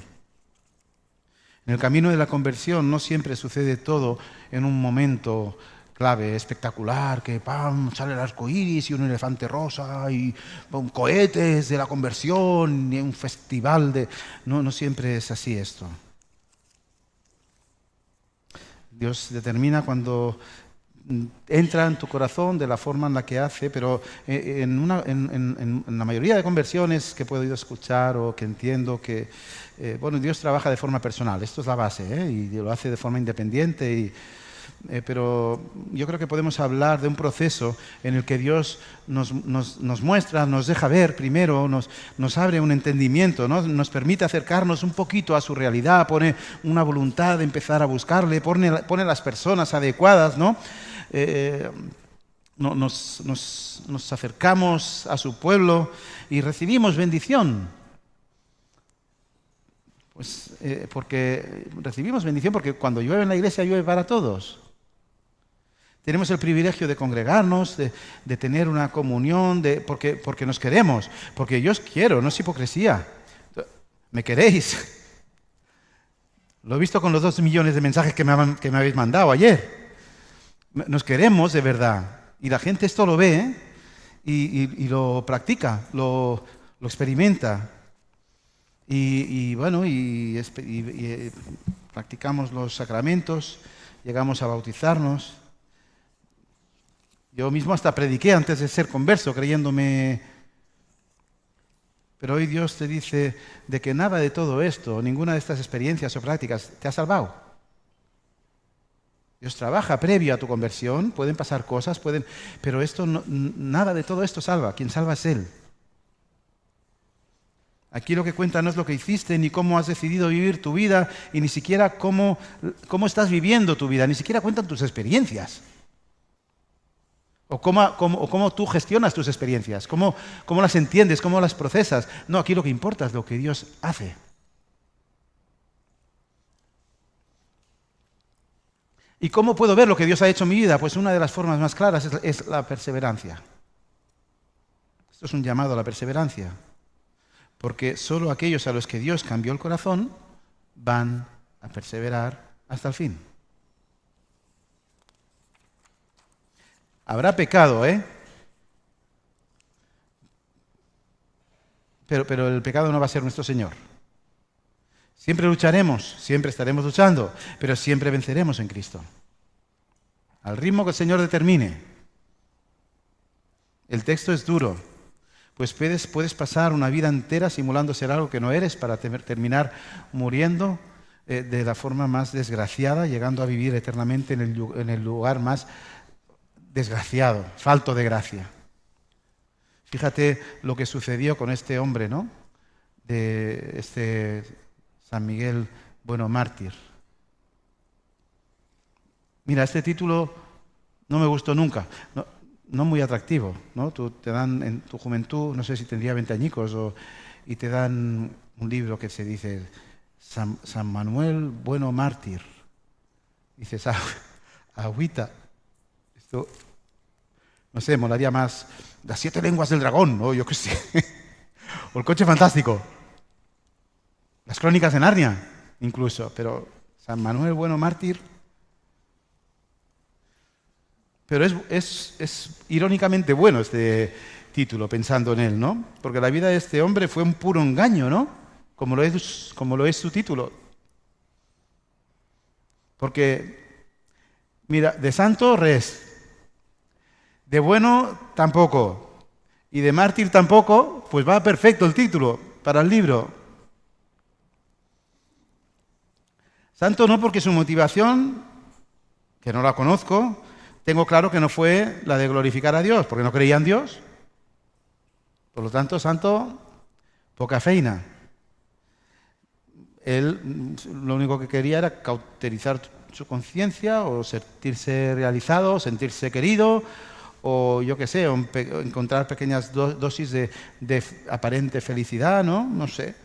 En el camino de la conversión no siempre sucede todo en un momento clave, espectacular, que ¡pam!, sale el arco iris y un elefante rosa y cohetes de la conversión y un festival de... No siempre es así esto. Dios determina cuando entra en tu corazón de la forma en la que hace, pero en la mayoría de conversiones que he podido escuchar o que entiendo que, Dios trabaja de forma personal, esto es la base, y lo hace de forma independiente, pero yo creo que podemos hablar de un proceso en el que Dios nos muestra, nos deja ver primero, nos abre un entendimiento, ¿no? Nos permite acercarnos un poquito a su realidad, pone una voluntad de empezar a buscarle, pone las personas adecuadas, ¿no? Nos acercamos a su pueblo y recibimos bendición. Porque recibimos bendición porque cuando llueve en la iglesia llueve para todos. Tenemos el privilegio de congregarnos, de tener una comunión, porque nos queremos, porque yo os quiero, no es hipocresía. ¿Me queréis? Lo he visto con los 2 millones de mensajes que me habéis mandado ayer. Nos queremos de verdad. Y la gente esto lo ve, y lo practica, lo experimenta. Y practicamos los sacramentos, llegamos a bautizarnos. Yo mismo hasta prediqué antes de ser converso, creyéndome. Pero hoy Dios te dice de que nada de todo esto, ninguna de estas experiencias o prácticas te ha salvado. Dios trabaja previo a tu conversión, pueden pasar cosas, pero nada de todo esto salva. Quien salva es Él. Aquí lo que cuenta no es lo que hiciste, ni cómo has decidido vivir tu vida, y ni siquiera cómo estás viviendo tu vida, ni siquiera cuentan tus experiencias. O cómo tú gestionas tus experiencias, cómo las entiendes, cómo las procesas. No, aquí lo que importa es lo que Dios hace. ¿Y cómo puedo ver lo que Dios ha hecho en mi vida? Pues una de las formas más claras es la perseverancia. Esto es un llamado a la perseverancia. Porque solo aquellos a los que Dios cambió el corazón van a perseverar hasta el fin. Habrá pecado, Pero el pecado no va a ser nuestro Señor. Siempre lucharemos, siempre estaremos luchando, pero siempre venceremos en Cristo. Al ritmo que el Señor determine. El texto es duro, pues puedes pasar una vida entera simulando ser algo que no eres para terminar muriendo de la forma más desgraciada, llegando a vivir eternamente en el lugar más desgraciado, falto de gracia. Fíjate lo que sucedió con este hombre, ¿no? De este San Miguel Bueno Mártir. Mira, este título no me gustó nunca, no muy atractivo, ¿no? Te dan en tu juventud, no sé si tendría 20 añicos, y te dan un libro que se dice San Manuel Bueno Mártir. Dices, agüita. Esto, no sé, molaría más las 7 lenguas del dragón, ¿no? Yo qué sé. O el coche fantástico. Las crónicas de Narnia, incluso. Pero San Manuel Bueno Mártir. Pero es irónicamente bueno este título, pensando en él, ¿no? Porque la vida de este hombre fue un puro engaño, ¿no? Como lo es su título. Porque, mira, de santo res. De bueno, tampoco. Y de mártir tampoco, pues va perfecto el título para el libro. Santo no, porque su motivación, que no la conozco, tengo claro que no fue la de glorificar a Dios, porque no creía en Dios. Por lo tanto, santo, poca feina. Él lo único que quería era cauterizar su conciencia, o sentirse realizado, sentirse querido, o yo qué sé, encontrar pequeñas dosis de aparente felicidad, ¿no? No sé.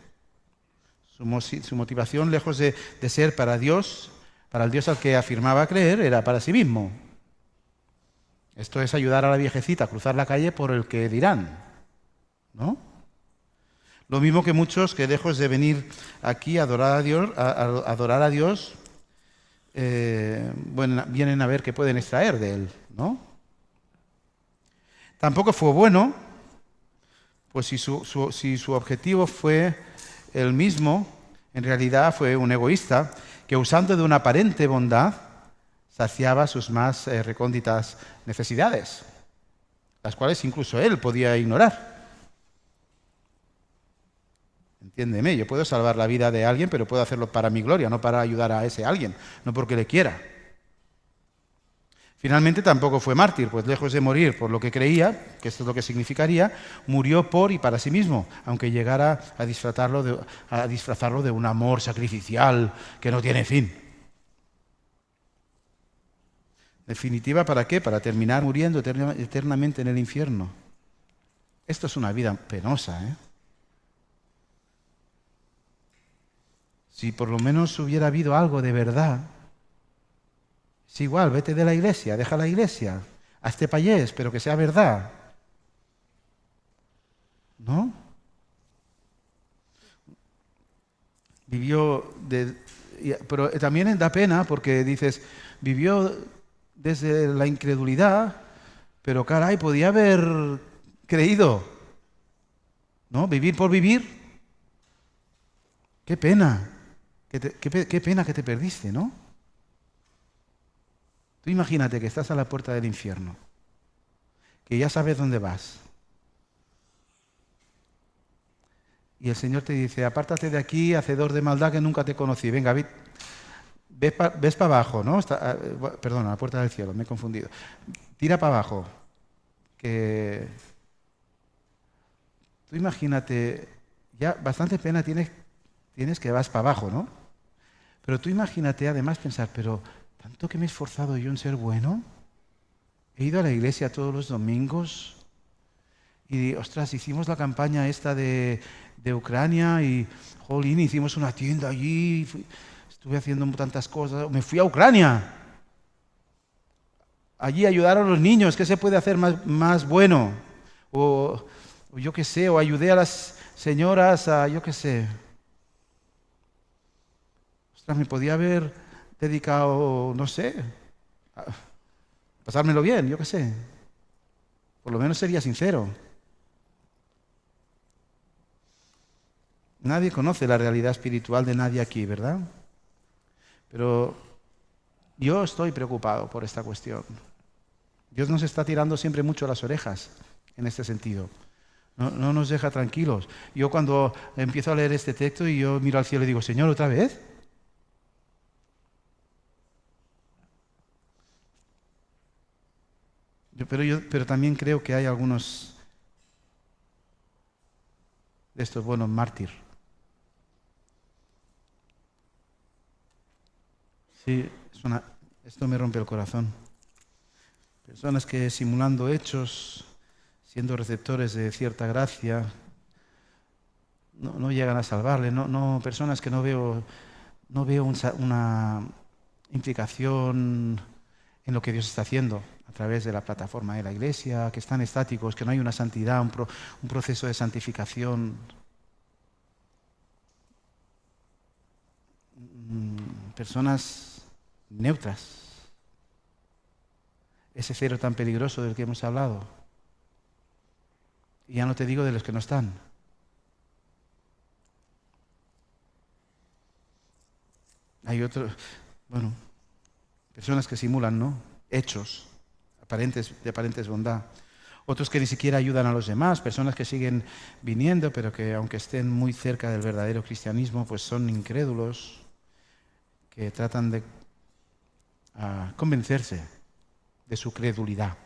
Su motivación, lejos de ser para Dios, para el Dios al que afirmaba creer, era para sí mismo. Esto es ayudar a la viejecita a cruzar la calle por el que dirán, ¿no? Lo mismo que muchos que lejos de venir aquí a adorar a Dios, vienen a ver qué pueden extraer de Él, ¿no? Tampoco fue bueno, pues si su objetivo fue el mismo, en realidad fue un egoísta que, usando de una aparente bondad, saciaba sus más recónditas necesidades, las cuales incluso él podía ignorar. Entiéndeme, yo puedo salvar la vida de alguien, pero puedo hacerlo para mi gloria, no para ayudar a ese alguien, no porque le quiera. Finalmente tampoco fue mártir, pues lejos de morir por lo que creía, que esto es lo que significaría, murió por y para sí mismo, aunque llegara a disfrazarlo de un amor sacrificial que no tiene fin. Definitiva, ¿para qué? Para terminar muriendo eternamente en el infierno. Esto es una vida penosa, ¿eh? Si por lo menos hubiera habido algo de verdad, es igual, vete de la iglesia, deja la iglesia, hazte payés, pero que sea verdad. ¿No? Pero también da pena porque dices, vivió desde la incredulidad, pero caray, podía haber creído, ¿no? Vivir por vivir. Qué pena, qué pena que te perdiste, ¿no? Tú imagínate que estás a la puerta del infierno, que ya sabes dónde vas. Y el Señor te dice, apártate de aquí, hacedor de maldad que nunca te conocí. Venga, ves para abajo, ¿no? Perdona, la puerta del cielo, me he confundido. Tira para abajo. Que tú imagínate, ya bastante pena tienes que vas para abajo, ¿no? Pero tú imagínate además pensar, pero tanto que me he esforzado yo en ser bueno, he ido a la iglesia todos los domingos y, ostras, hicimos la campaña esta de Ucrania y, jolín, hicimos una tienda allí, estuve haciendo tantas cosas, me fui a Ucrania. Allí ayudar a los niños, ¿qué se puede hacer más bueno? O yo qué sé, o ayudé a las señoras a, yo qué sé. Ostras, me podía haber dedicado, no sé, a pasármelo bien, yo qué sé. Por lo menos sería sincero. Nadie conoce la realidad espiritual de nadie aquí, ¿verdad? Pero yo estoy preocupado por esta cuestión. Dios nos está tirando siempre mucho las orejas en este sentido. No nos deja tranquilos. Yo cuando empiezo a leer este texto y yo miro al cielo y digo, Señor, ¿otra vez? Pero también creo que hay algunos de estos buenos mártires. Sí, esto me rompe el corazón. Personas que simulando hechos, siendo receptores de cierta gracia, no llegan a salvarle. Personas que no veo una implicación en lo que Dios está haciendo a través de la plataforma de la iglesia, que están estáticos, que no hay una santidad, un proceso de santificación. Personas neutras. Ese cero tan peligroso del que hemos hablado. Y ya no te digo de los que no están. Hay otros, personas que simulan, ¿no? Hechos de aparentes bondad. Otros que ni siquiera ayudan a los demás, personas que siguen viniendo, pero que aunque estén muy cerca del verdadero cristianismo, pues son incrédulos, que tratan de convencerse de su credulidad.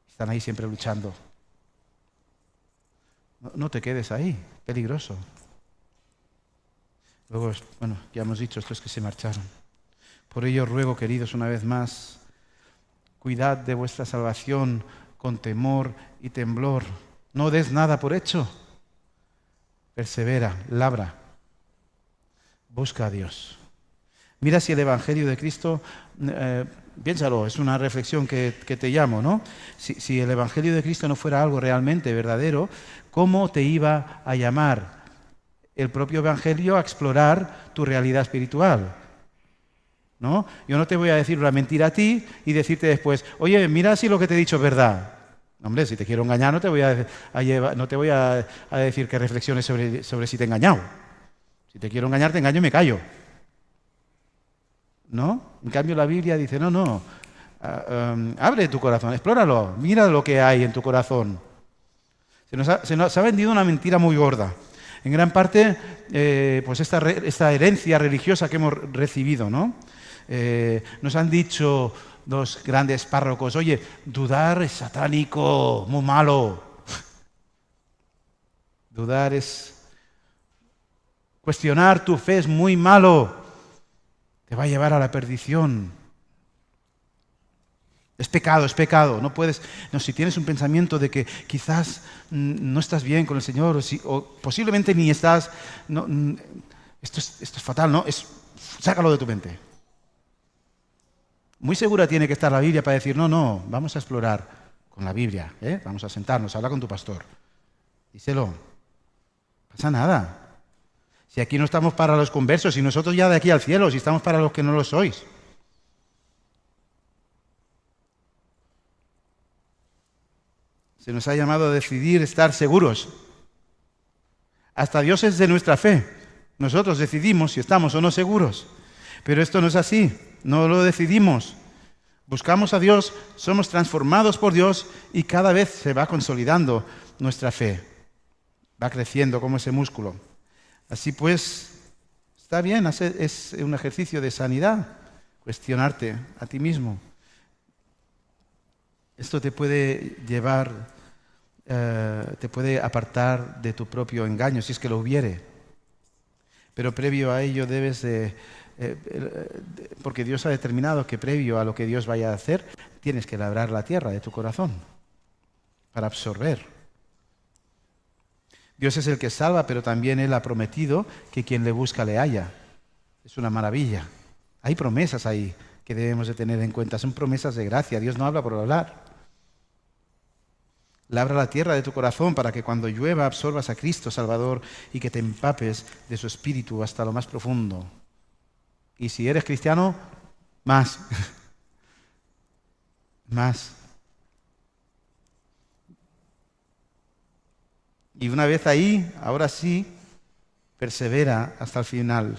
Están ahí siempre luchando. No te quedes ahí, peligroso. Luego, ya hemos dicho estos que se marcharon. Por ello ruego, queridos, una vez más, cuidad de vuestra salvación con temor y temblor. No des nada por hecho. Persevera, labra. Busca a Dios. Mira si el Evangelio de Cristo, piénsalo, es una reflexión que te llamo, ¿no? Si el Evangelio de Cristo no fuera algo realmente verdadero, ¿cómo te iba a llamar el propio Evangelio a explorar tu realidad espiritual? ¿No? Yo no te voy a decir una mentira a ti y decirte después, oye, mira si lo que te he dicho es verdad. Hombre, si te quiero engañar no te voy a decir que reflexiones sobre si te he engañado. Si te quiero engañar, te engaño y me callo. ¿No? En cambio la Biblia dice, no, abre tu corazón, explóralo, mira lo que hay en tu corazón. Se nos ha vendido una mentira muy gorda. En gran parte, pues esta herencia religiosa que hemos recibido, ¿no? Nos han dicho los grandes párrocos, oye, dudar es satánico, muy malo. Dudar es... Cuestionar tu fe es muy malo. Te va a llevar a la perdición. Es pecado. No puedes... No, si tienes un pensamiento de que quizás no estás bien con el Señor, o posiblemente ni estás... No, esto es fatal, ¿no? Sácalo de tu mente. Muy segura tiene que estar la Biblia para decir, no, vamos a explorar con la Biblia, vamos a sentarnos, habla con tu pastor. Díselo. No pasa nada. Si aquí no estamos para los conversos, y nosotros ya de aquí al cielo, si estamos para los que no lo sois. Se nos ha llamado a decidir estar seguros. Hasta Dios es de nuestra fe. Nosotros decidimos si estamos o no seguros. Pero esto no es así. No lo decidimos. Buscamos a Dios, somos transformados por Dios y cada vez se va consolidando nuestra fe. Va creciendo como ese músculo. Así pues, está bien, es un ejercicio de sanidad, cuestionarte a ti mismo. Esto te puede llevar, te puede apartar de tu propio engaño, si es que lo hubiere. Pero previo a ello debes de... porque Dios ha determinado que previo a lo que Dios vaya a hacer, tienes que labrar la tierra de tu corazón para absorber. Dios es el que salva, pero también Él ha prometido que quien le busca le halla. Es una maravilla. Hay promesas ahí que debemos de tener en cuenta. Son promesas de gracia. Dios no habla por hablar. Labra la tierra de tu corazón para que cuando llueva absorbas a Cristo Salvador y que te empapes de su espíritu hasta lo más profundo. Y si eres cristiano, más. Más. Y una vez ahí, ahora sí, persevera hasta el final.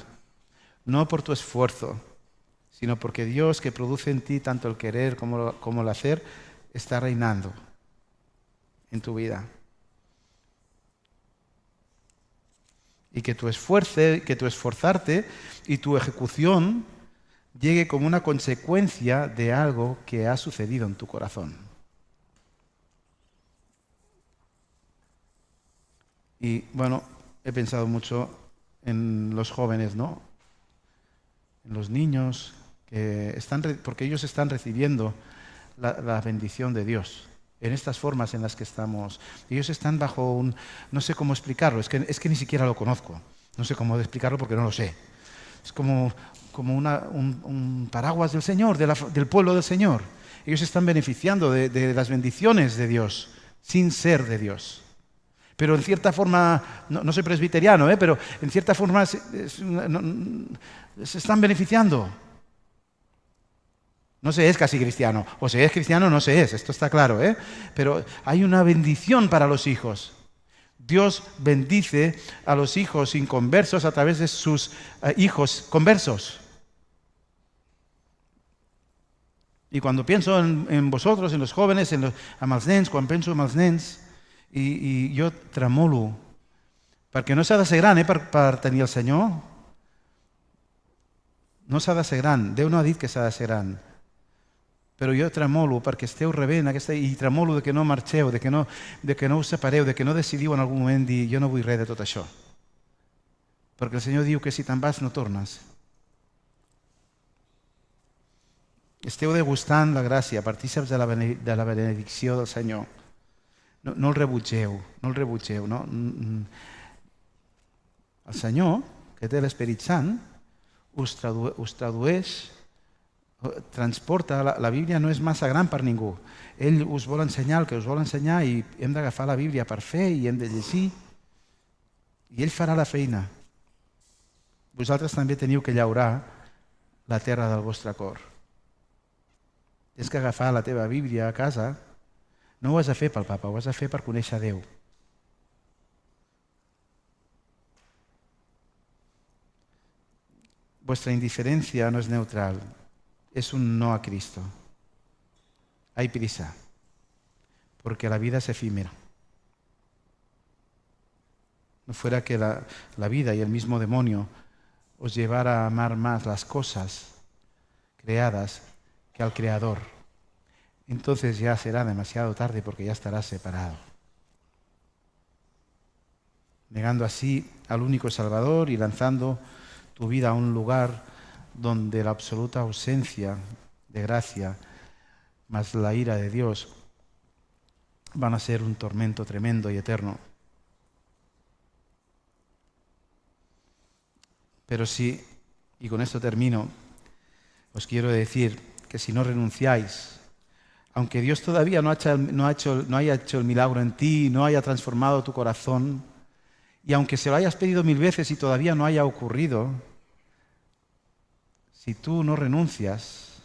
No por tu esfuerzo, sino porque Dios, que produce en ti tanto el querer como el hacer, está reinando en tu vida. Y que tu esforzarte y tu ejecución llegue como una consecuencia de algo que ha sucedido en tu corazón. Y bueno, he pensado mucho en los jóvenes, ¿no? En los niños, porque ellos están recibiendo la bendición de Dios. En estas formas en las que estamos. Ellos están bajo no sé cómo explicarlo, es que ni siquiera lo conozco. No sé cómo explicarlo porque no lo sé. Es como un paraguas del Señor, del pueblo del Señor. Ellos están beneficiando de las bendiciones de Dios, sin ser de Dios. Pero en cierta forma, no soy presbiteriano, pero en cierta forma se están beneficiando. No se es casi cristiano, o se es cristiano no se es, esto está claro, pero hay una bendición para los hijos. Dios bendice a los hijos inconversos a través de sus hijos conversos. Y cuando pienso en vosotros, en los jóvenes, en els nens, cuando pienso en els nens, i jo tremolo, perquè no s'ha de ser gran per tenir el Senyor. No s'ha de ser gran, Déu no ha dit que s'ha de ser gran. Però jo tremolo perquè esteu rebent i tremolo de que no marxeu, de que no us separeu, de que no decidiu en algun moment dir jo no vull res de tot això. Perquè el Senyor diu que si te'n vas no tornes. Esteu degustant la gràcia, partíceps de la benedicció del Senyor. No el rebutgeu, no el rebutgeu. No? El Senyor, que té l'Esperit Sant, us tradueix, transporta. La Bíblia no és massa gran per ningú. Ell us vol ensenyar el que us vol ensenyar i hem d'agafar la Bíblia per fer i hem de llegir. I ell farà la feina. Vosaltres també teniu que llaurar la terra del vostre cor. Tens que agafar la teva Bíblia a casa. No ho has de fer pel papa, ho has de fer per conèixer Déu. Vuestra indiferencia no es neutral. es un no a Cristo. Hay prisa, porque la vida es efímera. No fuera que la vida y el mismo demonio os llevara a amar más las cosas creadas que al Creador. Entonces ya será demasiado tarde porque ya estarás separado, negando así al único Salvador y lanzando tu vida a un lugar donde la absoluta ausencia de gracia más la ira de Dios van a ser un tormento tremendo y eterno. Pero sí, y con esto termino, os quiero decir que si no renunciáis, aunque Dios todavía no haya hecho el milagro en ti, no haya transformado tu corazón, y aunque se lo hayas pedido 1000 veces y todavía no haya ocurrido, si tú no renuncias,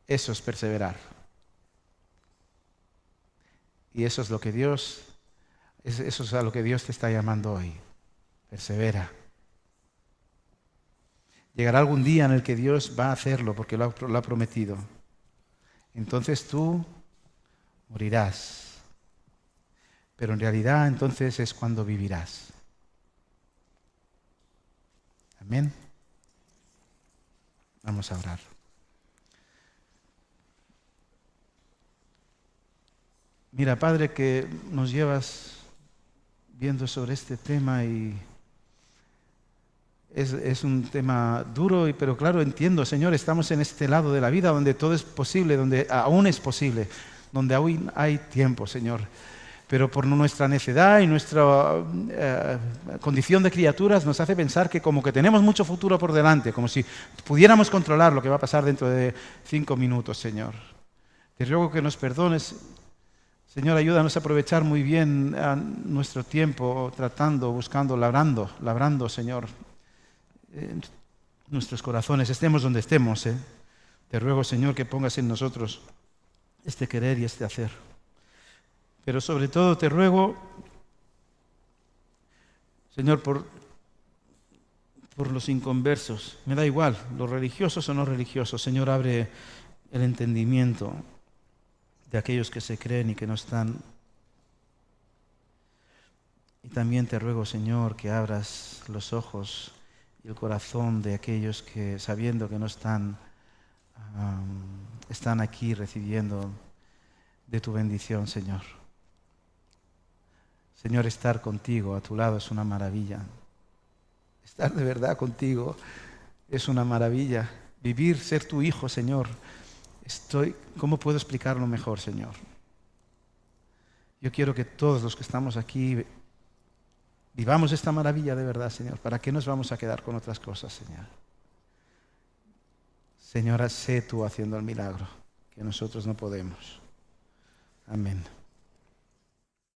eso es perseverar. Y eso es lo que eso es a lo que Dios te está llamando hoy. Persevera. Llegará algún día en el que Dios va a hacerlo porque lo ha prometido. Entonces tú morirás. Pero en realidad entonces es cuando vivirás. Amén. Vamos a orar. Mira, Padre, que nos llevas viendo sobre este tema y es un tema duro, pero claro, entiendo, Señor, estamos en este lado de la vida donde todo es posible, donde aún es posible, donde aún hay tiempo, Señor. Pero por nuestra necedad y nuestra condición de criaturas nos hace pensar que como que tenemos mucho futuro por delante, como si pudiéramos controlar lo que va a pasar dentro de 5 minutos, Señor. Te ruego que nos perdones. Señor, ayúdanos a aprovechar muy bien nuestro tiempo tratando, buscando, labrando, Señor, nuestros corazones, estemos donde estemos. Te ruego, Señor, que pongas en nosotros este querer y este hacer. Pero sobre todo te ruego, Señor, por los inconversos. Me da igual, los religiosos o no religiosos. Señor, abre el entendimiento de aquellos que se creen y que no están. Y también te ruego, Señor, que abras los ojos y el corazón de aquellos que, sabiendo que no están, están aquí recibiendo de tu bendición, Señor. Señor, estar contigo a tu lado es una maravilla. Estar de verdad contigo es una maravilla. Vivir, ser tu hijo, Señor. ¿Cómo puedo explicarlo mejor, Señor? Yo quiero que todos los que estamos aquí vivamos esta maravilla de verdad, Señor. ¿Para qué nos vamos a quedar con otras cosas, Señor? Señora, sé tú haciendo el milagro, que nosotros no podemos. Amén.